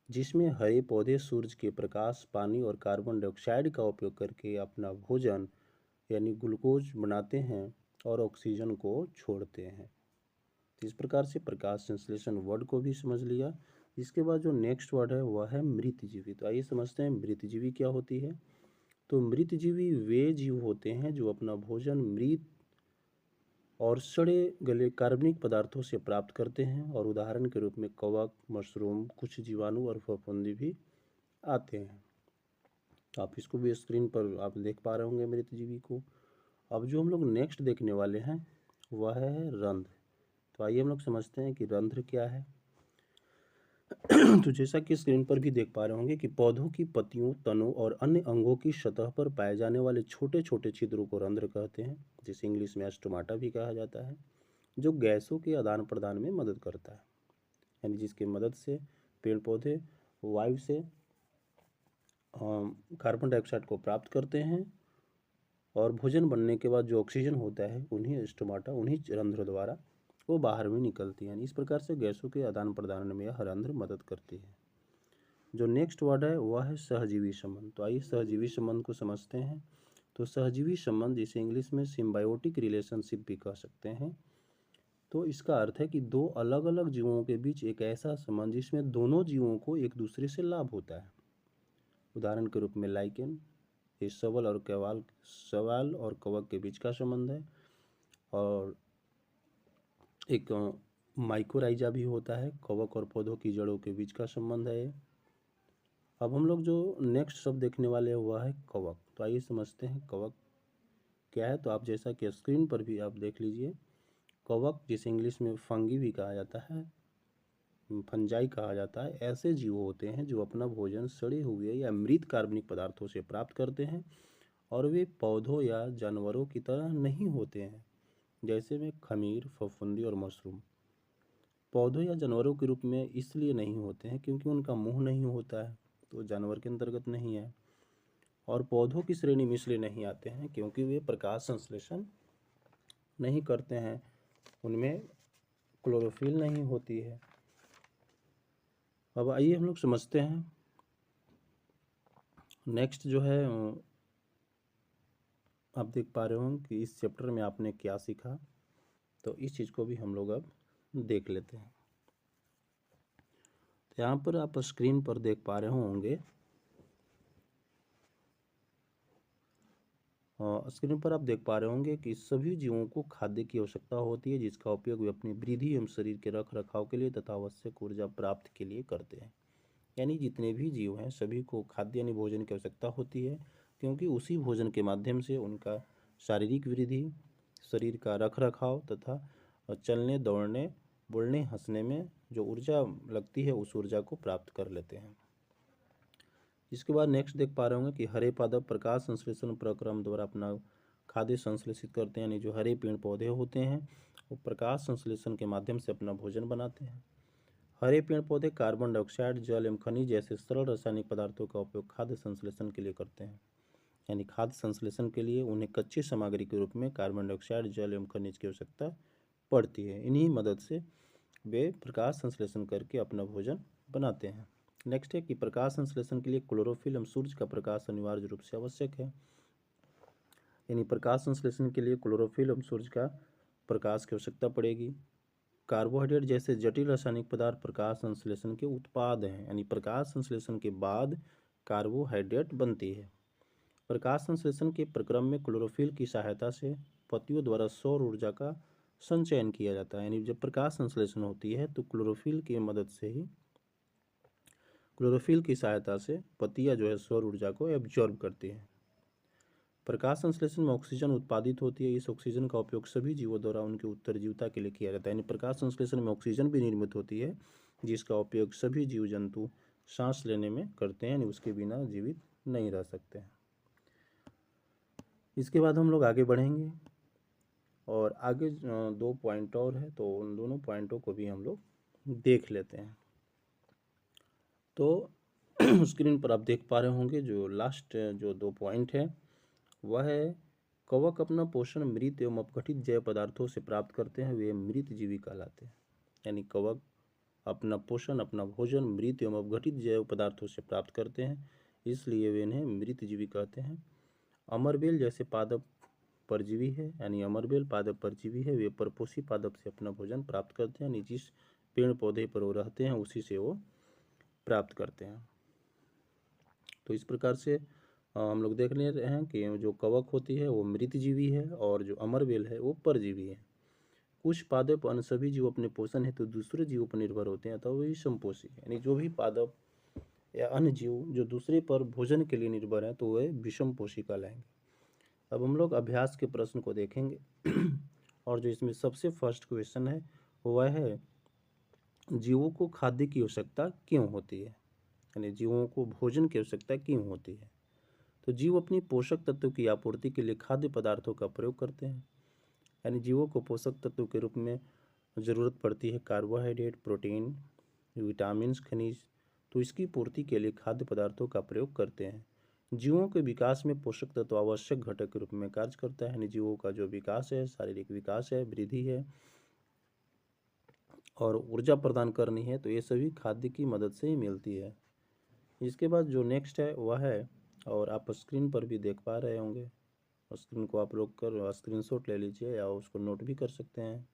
जिसमें हरे पौधे सूर्य के प्रकाश, पानी और कार्बन डाइऑक्साइड का उपयोग करके अपना भोजन यानी ग्लूकोज बनाते हैं और ऑक्सीजन को छोड़ते हैं। तो इस प्रकार से प्रकाश संश्लेषण वर्ड को भी समझ लिया। इसके बाद जो नेक्स्ट वर्ड है वह है मृतजीवी। तो आइए समझते हैं मृतजीवी क्या होती है। तो मृतजीवी वे जीव होते हैं जो अपना भोजन मृत और सड़े गले कार्बनिक पदार्थों से प्राप्त करते हैं, और उदाहरण के रूप में कवक, मशरूम, कुछ जीवाणु और फफूंदी भी आते हैं। तो आप इसको भी स्क्रीन पर आप देख पा रहे होंगे मृतजीवी को। अब जो हम लोग नेक्स्ट देखने वाले हैं वह है रंध्र। तो आइए हम लोग समझते हैं कि रंध्र क्या है। तो जैसा कि स्क्रीन पर भी देख पा रहे होंगे कि पौधों की पत्तियों, तनों और अन्य अंगों की सतह पर पाए जाने वाले छोटे छोटे छिद्रों को रंध्र कहते हैं, जिसे इंग्लिश में स्टोमाटा भी कहा जाता है, जो गैसों के आदान प्रदान में मदद करता है। यानी जिसकी मदद से पेड़ पौधे वायु से कार्बन डाइऑक्साइड को प्राप्त करते हैं, और भोजन बनने के बाद जो ऑक्सीजन होता है उन्हीं स्टोमाटा, उन्हीं रंध्र द्वारा वो बाहर में निकलती है। इस प्रकार से गैसों के आदान प्रदान में यह रंध्र मदद करती है। जो नेक्स्ट वर्ड है वह है सहजीवी संबंध। तो आइए सहजीवी संबंध को समझते हैं। तो सहजीवी संबंध, जिसे इंग्लिश में सिम्बायोटिक रिलेशनशिप भी कह सकते हैं, तो इसका अर्थ है कि दो अलग अलग जीवों के बीच एक ऐसा संबंध जिसमें दोनों जीवों को एक दूसरे से लाभ होता है। उदाहरण के रूप में लाइकेन, ये शैवाल और कवक के बीच का संबंध है, और एक माइकोराइजा भी होता है, कवक और पौधों की जड़ों के बीच का संबंध है। अब हम लोग जो नेक्स्ट शब्द देखने वाले हैं वह है कवक। तो आइए समझते हैं कवक क्या है। तो आप जैसा कि स्क्रीन पर भी आप देख लीजिए, कवक जिसे इंग्लिश में फंगी भी कहा जाता है, फंजाई कहा जाता है, ऐसे जीव होते हैं जो अपना भोजन सड़े हुए या मृत कार्बनिक पदार्थों से प्राप्त करते हैं, और वे पौधों या जानवरों की तरह नहीं होते हैं, जैसे में खमीर, फफूंदी और मशरूम। पौधों या जानवरों के रूप में इसलिए नहीं होते हैं क्योंकि उनका मुंह नहीं होता है, तो जानवर के अंतर्गत नहीं है। और पौधों की श्रेणी में इसलिए नहीं आते हैं क्योंकि वे प्रकाश संश्लेषण नहीं करते हैं, उनमें क्लोरोफिल नहीं होती है। अब आइए हम लोग समझते हैं नेक्स्ट जो है। आप देख पा रहे हो कि इस चैप्टर में आपने क्या सीखा, तो इस चीज़ को भी हम लोग अब देख लेते हैं। तो यहाँ पर आप स्क्रीन पर देख पा रहे होंगे, स्क्रीन पर आप देख पा रहे होंगे कि सभी जीवों को खाद्य की आवश्यकता होती है, जिसका उपयोग वे अपनी वृद्धि एवं शरीर के रख रखाव के लिए तथा आवश्यक ऊर्जा प्राप्त के लिए करते हैं। यानी जितने भी जीव हैं सभी को खाद्य यानी भोजन की आवश्यकता होती है, क्योंकि उसी भोजन के माध्यम से उनका शारीरिक वृद्धि, शरीर का रख रखाव तथा चलने, दौड़ने, बोलने, हंसने में जो ऊर्जा लगती है उस ऊर्जा को प्राप्त कर लेते हैं। इसके बाद नेक्स्ट देख पा रहे होंगे कि हरे पादप प्रकाश संश्लेषण प्रक्रम द्वारा अपना खाद्य संश्लेषित करते हैं, यानी जो हरे पेड़ पौधे होते हैं वो प्रकाश संश्लेषण के माध्यम से अपना भोजन बनाते हैं। हरे पेड़ पौधे कार्बन डाइऑक्साइड, जल एवं खनिज जैसे सरल रासायनिक पदार्थों का उपयोग खाद्य संश्लेषण के लिए करते हैं, यानी खाद्य संश्लेषण के लिए उन्हें कच्ची सामग्री के रूप में कार्बन डाइऑक्साइड, जल एवं खनिज की आवश्यकता पड़ती है। इन्हीं मदद से वे प्रकाश संश्लेषण करके अपना भोजन बनाते हैं। नेक्स्ट है कि प्रकाश संश्लेषण के लिए क्लोरोफिल एवं सूर्य का प्रकाश अनिवार्य रूप से आवश्यक है, यानी प्रकाश संश्लेषण के लिए क्लोरोफिल एवं सूर्य का प्रकाश की आवश्यकता पड़ेगी। कार्बोहाइड्रेट जैसे जटिल रासायनिक पदार्थ प्रकाश संश्लेषण के उत्पाद हैं, यानी प्रकाश संश्लेषण के बाद कार्बोहाइड्रेट बनती है। प्रकाश संश्लेषण के प्रक्रम में क्लोरोफिल की सहायता से पत्तियों द्वारा सौर ऊर्जा का संचयन किया जाता है, यानी जब प्रकाश संश्लेषण होती है तो क्लोरोफिल की मदद से ही, क्लोरोफिल की सहायता से पत्तियां जो है सौर ऊर्जा को एब्जॉर्ब करती हैं। प्रकाश संश्लेषण में ऑक्सीजन उत्पादित होती है। इस ऑक्सीजन का उपयोग सभी जीवों द्वारा उनकी उत्तरजीविता के लिए किया जाता है, यानी प्रकाश संश्लेषण में ऑक्सीजन भी निर्मित होती है जिसका उपयोग सभी जीव जंतु सांस लेने में करते हैं, यानी उसके बिना जीवित नहीं रह सकते हैं। इसके बाद हम लोग आगे बढ़ेंगे और आगे 2 पॉइंट और है, तो उन दोनों पॉइंटों को भी हम लोग देख लेते हैं। तो स्क्रीन पर आप देख पा रहे होंगे जो लास्ट जो 2 पॉइंट है वह है कवक अपना पोषण मृत एवं अपघटित जैव पदार्थों से प्राप्त करते हैं, वे मृत जीवी कहलाते हैं। यानी कवक अपना पोषण, अपना भोजन मृत एवं अपघटित जैव पदार्थों से प्राप्त करते हैं, इसलिए वे इन्हें मृत जीवी कहते हैं। अमरबेल जैसे पादप परजीवी है, यानी अमरबेल पादप परजीवी है, वे परपोषी पादप से अपना भोजन प्राप्त करते हैं, यानी जिस पेड़ पौधे पर वो रहते हैं उसी से वो प्राप्त करते हैं। तो इस प्रकार से हम लोग देख ले रहे हैं कि जो कवक होती है वो मृत जीवी है और जो अमरबेल है वो परजीवी है। कुछ पादप अन्य सभी जीव अपने पोषण हेतु दूसरे जीवों पर निर्भर होते हैं, तो वही विषमपोषी, यानी जो भी पादप या अन्य जीव जो दूसरे पर भोजन के लिए निर्भर है तो वह विषमपोषी कहलाएंगे। अब हम लोग अभ्यास के प्रश्न को देखेंगे और जो इसमें सबसे फर्स्ट क्वेश्चन है वह है जीवों को खाद्य की आवश्यकता क्यों होती है, यानी जीवों को भोजन की आवश्यकता क्यों होती है। तो जीव अपनी पोषक तत्वों की आपूर्ति के लिए खाद्य पदार्थों का प्रयोग करते हैं, यानी जीवों को पोषक तत्वों के रूप में ज़रूरत पड़ती है कार्बोहाइड्रेट, प्रोटीन, विटामिन, खनिज, तो इसकी पूर्ति के लिए खाद्य पदार्थों का प्रयोग करते हैं। जीवों के विकास में पोषक तत्व आवश्यक घटक के रूप में कार्य करता है, यानी जीवों का जो विकास है, शारीरिक विकास है, वृद्धि है और ऊर्जा प्रदान करनी है, तो ये सभी खाद्य की मदद से ही मिलती है। इसके बाद जो नेक्स्ट है वह है, और आप स्क्रीन पर भी देख पा रहे होंगे, स्क्रीन को आप लोग कर स्क्रीनशॉट ले लीजिए या उसको नोट भी कर सकते हैं।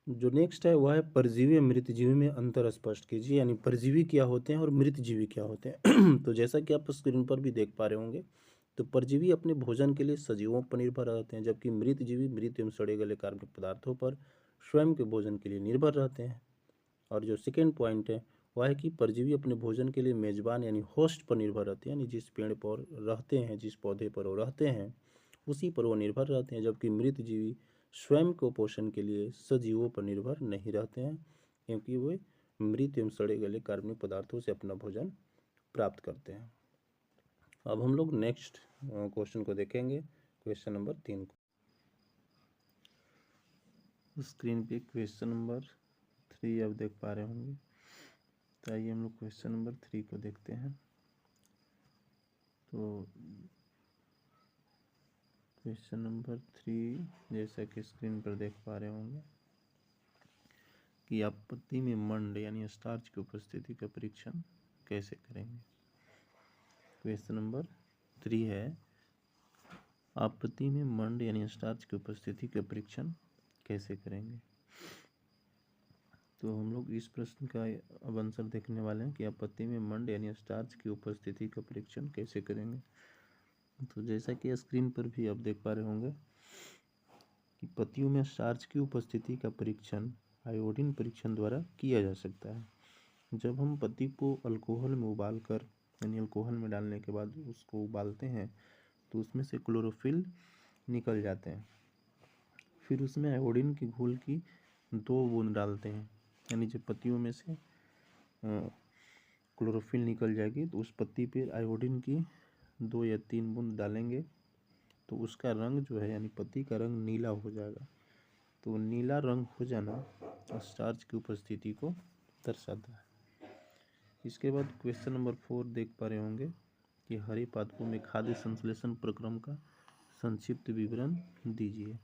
जो नेक्स्ट है वह है परजीवी और मृतजीवी में अंतर स्पष्ट कीजिए, यानी परजीवी क्या होते हैं और मृतजीवी क्या होते हैं। तो जैसा कि आप स्क्रीन पर भी देख पा रहे होंगे, तो परजीवी अपने भोजन के लिए सजीवों पर निर्भर रहते हैं, जबकि मृतजीवी मृत एवं सड़े गले कार्बनिक पदार्थों पर स्वयं के भोजन के लिए निर्भर रहते हैं। और जो सेकेंड पॉइंट है वह है कि परजीवी अपने भोजन के लिए मेजबान यानी होस्ट पर निर्भर रहते हैं, यानी जिस पेड़ पर रहते हैं, जिस पौधे पर वो रहते हैं उसी पर वो निर्भर रहते हैं, जबकि मृतजीवी स्वयं को पोषण के लिए सजीवों पर निर्भर नहीं रहते हैं, क्योंकि वे मृत एवं सड़े गले कार्बनिक पदार्थों से अपना भोजन प्राप्त करते हैं। अब हम लोग नेक्स्ट क्वेश्चन को देखेंगे, क्वेश्चन नंबर 3 को। स्क्रीन पे क्वेश्चन नंबर 3 आप देख पा रहे होंगे, तो आइए हम लोग क्वेश्चन नंबर 3 को देखते हैं। तो क्वेश्चन नंबर 3 जैसा कि स्क्रीन पर देख पा रहे होंगे कि आप पत्ती में मंड यानी स्टार्च की उपस्थिति का परीक्षण कैसे करेंगे। क्वेश्चन नंबर 3 है, आप पत्ती में मंड यानी स्टार्च की उपस्थिति का परीक्षण कैसे करेंगे। तो हम लोग इस प्रश्न का अब आंसर देखने वाले हैं कि आप पत्ती में मंड यानी स्टार्च की उपस्थिति का परीक्षण कैसे करेंगे। तो जैसा कि स्क्रीन पर भी आप देख पा रहे होंगे कि पत्तियों में स्टार्च की उपस्थिति का परीक्षण आयोडीन परीक्षण द्वारा किया जा सकता है। जब हम पत्ती को अल्कोहल में उबाल कर, यानी अल्कोहल में डालने के बाद उसको उबालते हैं तो उसमें से क्लोरोफिल निकल जाते हैं, फिर उसमें आयोडीन की घोल की 2 बूंद डालते हैं, यानी जब पत्तियों में से क्लोरोफिल निकल जाएगी तो उस पत्ती पे आयोडीन की 2 या 3 बूंद डालेंगे तो उसका रंग जो है यानी पत्ती का रंग नीला हो जाएगा। तो नीला रंग हो जाना स्टार्च की उपस्थिति को दर्शाता है। इसके बाद क्वेश्चन नंबर 4 देख पा रहे होंगे कि हरे पादपों में खाद्य संश्लेषण प्रक्रम का संक्षिप्त विवरण दीजिए।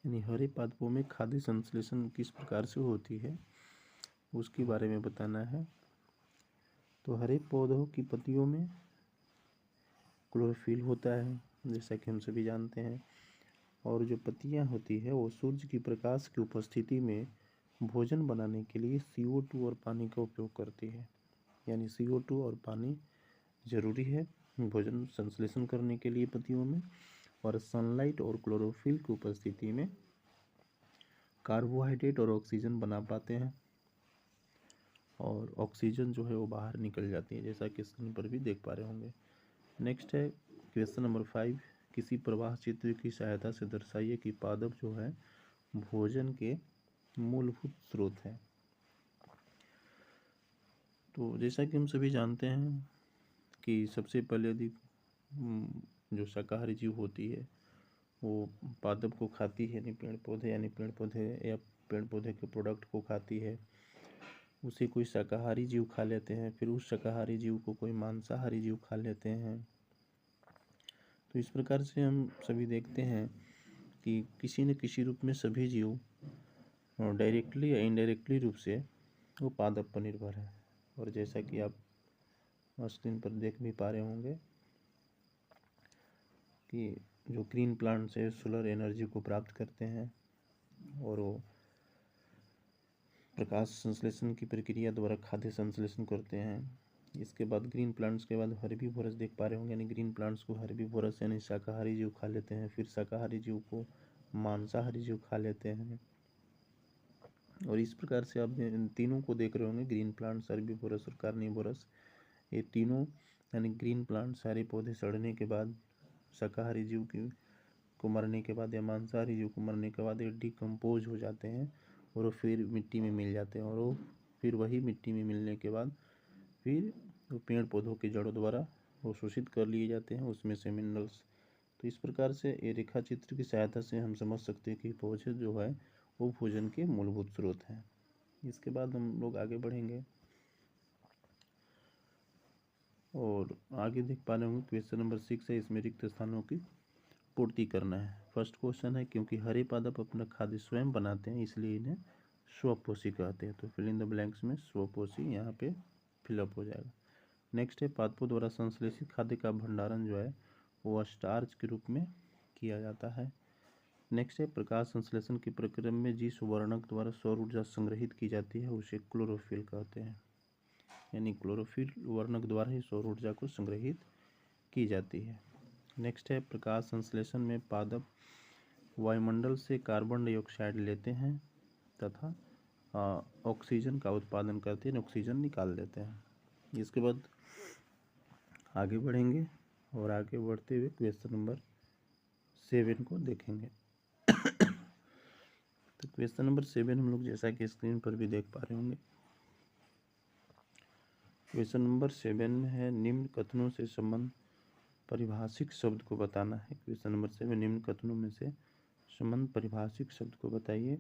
यानी हरे पादपों में खाद्य संश्लेषण किस प्रकार से होती है उसके बारे में बताना है। तो हरे पौधों की पत्तियों में क्लोरोफिल होता है जैसा कि हम सभी जानते हैं, और जो पत्तियां होती है वो सूर्य की प्रकाश की उपस्थिति में भोजन बनाने के लिए CO2 और पानी का उपयोग करती है। यानी CO2 और पानी जरूरी है भोजन संश्लेषण करने के लिए पत्तियों में, और सनलाइट और क्लोरोफिल की उपस्थिति में कार्बोहाइड्रेट और ऑक्सीजन बना पाते हैं, और ऑक्सीजन जो है वो बाहर निकल जाती है जैसा कि स्क्रीन पर भी देख पा रहे होंगे। नेक्स्ट है क्वेश्चन नंबर 5, किसी प्रवाह चित्र की सहायता से दर्शाइए कि पादप जो है भोजन के मूलभूत स्रोत है। तो जैसा कि हम सभी जानते हैं कि सबसे पहले यदि जो शाकाहारी जीव होती है वो पादप को खाती है, यानी पेड़ पौधे या पेड़ पौधे के प्रोडक्ट को खाती है, उसे कोई शाकाहारी जीव खा लेते हैं, फिर उस शाकाहारी जीव को कोई मांसाहारी जीव खा लेते हैं। तो इस प्रकार से हम सभी देखते हैं कि किसी न किसी रूप में सभी जीव डायरेक्टली या इनडायरेक्टली रूप से वो पादप पर निर्भर है। और जैसा कि आप स्क्रीन पर देख भी पा रहे होंगे कि जो ग्रीन प्लांट्स है सोलर एनर्जी को प्राप्त करते हैं और वो प्रकाश संश्लेषण की प्रक्रिया द्वारा खाद्य संश्लेषण करते हैं। इसके बाद ग्रीन प्लांट्स के बाद हर्बीवोरस देख पा रहे होंगे, यानी ग्रीन प्लांट्स को हर्बीवोरस यानी शाकाहारी जीव खा लेते हैं, फिर शाकाहारी जीव को मांसाहारी जीव खा लेते हैं। और इस प्रकार से आप इन तीनों को देख रहे होंगे, ग्रीन प्लांट्स, हर्बीवोरस और कार्निवोरस, ये तीनों यानी ग्रीन प्लांट सारे पौधे सड़ने के बाद शाकाहारी जीव को मरने के बाद या मांसाहारी जीव को मरने के बाद ये डिकम्पोज हो जाते हैं और वो फिर मिट्टी में मिल जाते हैं, और वो फिर वही मिट्टी में मिलने के बाद फिर वो पेड़ पौधों के जड़ों द्वारा वो शोषित कर लिए जाते हैं उसमें से मिनरल्स। तो इस प्रकार से ये रेखा चित्र की सहायता से हम समझ सकते हैं कि पौधे जो है वो भोजन के मूलभूत स्रोत हैं। इसके बाद हम लोग आगे बढ़ेंगे और आगे देख पा रहे होंगे क्वेश्चन नंबर 6 है, इसमें रिक्त स्थानों की पूर्ति करना है। फर्स्ट क्वेश्चन है, क्योंकि हरे पादप अपना खाद्य स्वयं बनाते हैं इसलिए इन्हें स्वपोषी कहते हैं। तो फिल इन द ब्लैंक्स में स्वपोषी यहाँ पे फिलअप हो जाएगा। नेक्स्ट है, पादपों द्वारा संश्लेषित खाद्य का भंडारण जो है वो स्टार्च के रूप में किया जाता है। नेक्स्ट है, प्रकाश संश्लेषण की प्रक्रिया में जिस वर्णक द्वारा सौर ऊर्जा संग्रहित की जाती है उसे क्लोरोफिल कहते हैं। यानी क्लोरोफिल वर्णक द्वारा ही सौर ऊर्जा को संग्रहित की जाती है। नेक्स्ट है, प्रकाश संश्लेषण में पादप वायुमंडल से कार्बन डाइऑक्साइड लेते हैं तथा ऑक्सीजन का उत्पादन करते हैं, ऑक्सीजन निकाल देते हैं। इसके बाद आगे बढ़ेंगे और आगे बढ़ते हुए क्वेश्चन नंबर 7 को देखेंगे। तो क्वेश्चन नंबर 7 हम लोग जैसा कि स्क्रीन पर भी देख पा रहे होंगे, क्वेश्चन नंबर 7 में है, निम्न कथनों से संबंध परिभाषिक शब्द को बताना है। क्वेश्चन नंबर 7, निम्न कथनों में से संबंध परिभाषिक शब्द को बताइए।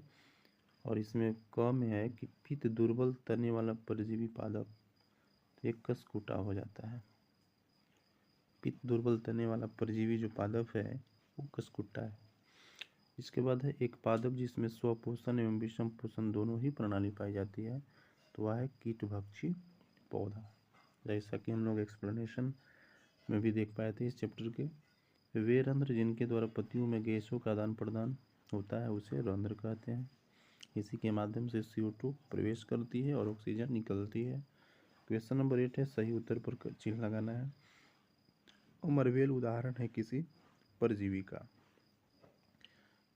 और इसमें क में है कि पित्त दुर्बल तने वाला परजीवी पादप एक कसकुटा हो जाता है। पित्त दुर्बल तने वाला परजीवी जो पादप है वो कसकुटा है। इसके बाद है, एक पादप जिसमें स्वपोषण एवं विषम पोषण दोनों ही प्रणाली पाई जाती है तो वह है कीटभक्षी पौधा। जैसा कि हम लोग एक्सप्लेनेशन में भी देख पाए थे इस चैप्टर के, वे रंध्र जिनके द्वारा पत्तियों में गैसों का आदान प्रदान होता है उसे रंध्र कहते हैं। इसी के माध्यम से CO2 प्रवेश करती है और ऑक्सीजन निकलती है। क्वेश्चन नंबर 8 है, सही उत्तर पर चिन्ह लगाना है। अमरवेल उदाहरण है किसी परजीवी का।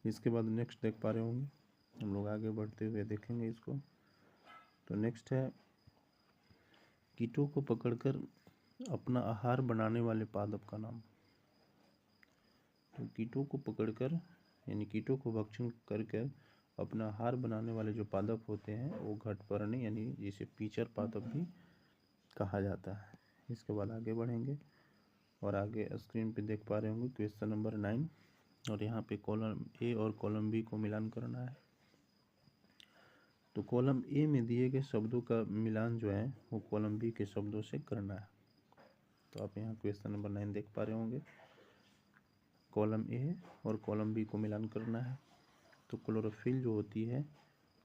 इसके बाद नेक्स्ट देख पा रहे होंगे, हम लोग आगे बढ़ते हुए देखेंगे इसको। तो नेक्स्ट है, कीटों को पकड़कर अपना आहार बनाने वाले पादप का नाम। तो कीटों को पकड़कर यानी कीटों को भक्षण करके अपना हार बनाने वाले जो पादप होते हैं वो घटपर्णी यानी जिसे पिचर पादप भी कहा जाता है। इसके बाद आगे बढ़ेंगे और आगे स्क्रीन पे देख पा रहे होंगे क्वेश्चन नंबर 9 और यहाँ पे कॉलम ए और कॉलम बी को मिलान करना है। तो कॉलम ए में दिए गए शब्दों का मिलान जो है वो कॉलम बी के शब्दों से करना है। तो आप यहाँ क्वेश्चन नंबर 9 देख पा रहे होंगे। कॉलम ए और कॉलम बी को मिलान करना है। तो क्लोरोफिल जो होती है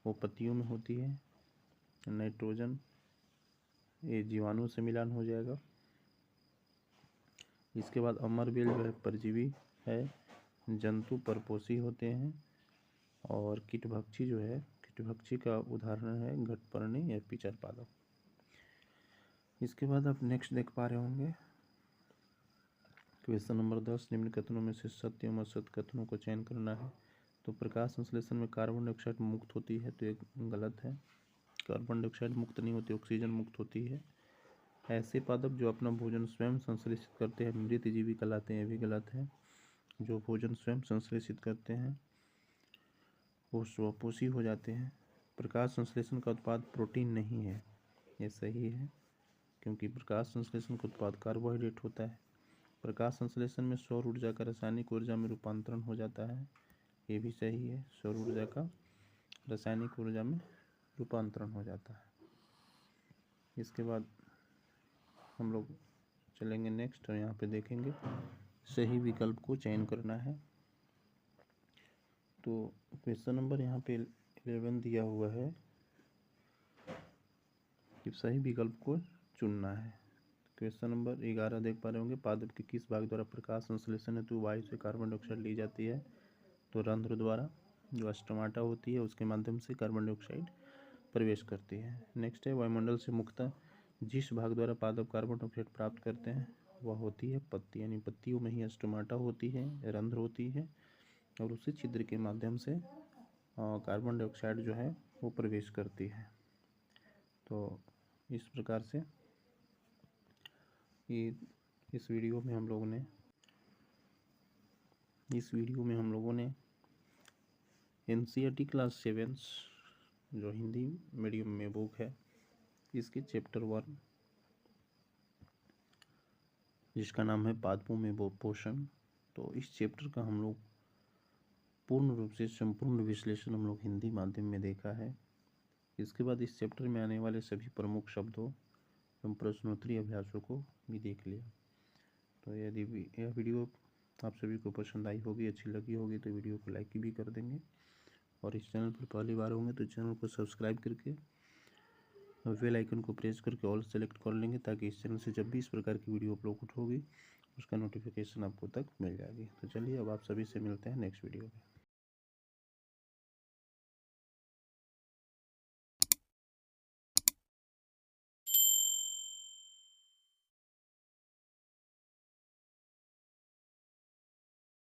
वो पत्तियों में होती है। नाइट्रोजन ये जीवाणु से मिलान हो जाएगा। इसके बाद अमरबेल जो है परजीवी है, जंतु परपोषी होते हैं। और कीटभक्षी जो है, कीटभक्षी का उदाहरण है घटपर्णी या पिचर पादप। इसके बाद आप नेक्स्ट देख पा रहे होंगे क्वेश्चन नंबर 10, निम्न कथनों में से सत्य एवं असत्य कथनों को चयन करना है। तो प्रकाश संश्लेषण में कार्बन डाइऑक्साइड मुक्त होती है, तो एक गलत है। कार्बन डाइऑक्साइड मुक्त नहीं होती, ऑक्सीजन मुक्त होती है। ऐसे पादप जो अपना भोजन स्वयं संश्लेषित करते हैं मृत जीवी कहलाते हैं, ये भी गलत है। जो भोजन स्वयं संश्लेषित करते हैं वो स्वपोषी हो जाते हैं। प्रकाश संश्लेषण का उत्पाद प्रोटीन नहीं है, ये सही है, क्योंकि प्रकाश संश्लेषण का उत्पाद कार्बोहाइड्रेट होता है। प्रकाश संश्लेषण में सौर ऊर्जा का रासायनिक ऊर्जा में रूपांतरण हो जाता है, ये भी सही है। सौर ऊर्जा का रासायनिक ऊर्जा में रूपांतरण हो जाता है। इसके बाद हम लोग चलेंगे नेक्स्ट और यहाँ पे देखेंगे सही विकल्प को चयन करना है। तो क्वेश्चन नंबर यहाँ पे 11 दिया हुआ है कि सही विकल्प को चुनना है। क्वेश्चन नंबर 11 देख पा रहे होंगे, पादप के किस भाग द्वारा प्रकाश संश्लेषण हेतु वायु से कार्बन डाइऑक्साइड ली जाती है। तो रंध्र द्वारा, जो स्टोमाटा होती है उसके माध्यम से कार्बन डाइऑक्साइड प्रवेश करती है। नेक्स्ट है वायुमंडल से मुक्तः जिस भाग द्वारा पादप कार्बन डाइऑक्साइड प्राप्त करते हैं वह होती है पत्ती, यानी पत्तियों में ही स्टोमाटा होती है, रंध्र होती है और उसी छिद्र के माध्यम से कार्बन डाइऑक्साइड जो है वो प्रवेश करती है। तो इस प्रकार से ये इस वीडियो में हम लोगों ने NCERT क्लास 7 जो हिंदी मीडियम में बुक है इसके चैप्टर 1 जिसका नाम है पादपों में पोषण, तो इस चैप्टर का हम लोग पूर्ण रूप से संपूर्ण विश्लेषण हम लोग हिंदी माध्यम में देखा है। इसके बाद इस चैप्टर में आने वाले सभी प्रमुख शब्दों एवं प्रश्नोत्तरी अभ्यासों को भी देख लिया। तो यदि यह वीडियो आप सभी को पसंद आई होगी, अच्छी लगी होगी, तो वीडियो को लाइक भी कर देंगे और इस चैनल पर पहली बार होंगे तो चैनल को सब्सक्राइब करके बेल आइकन को प्रेस करके ऑल सेलेक्ट कर लेंगे, ताकि इस चैनल से जब भी इस प्रकार की वीडियो अपलोड होगी उसका नोटिफिकेशन आपको तक मिल जाएगी। तो चलिए अब आप सभी से मिलते हैं नेक्स्ट वीडियो में।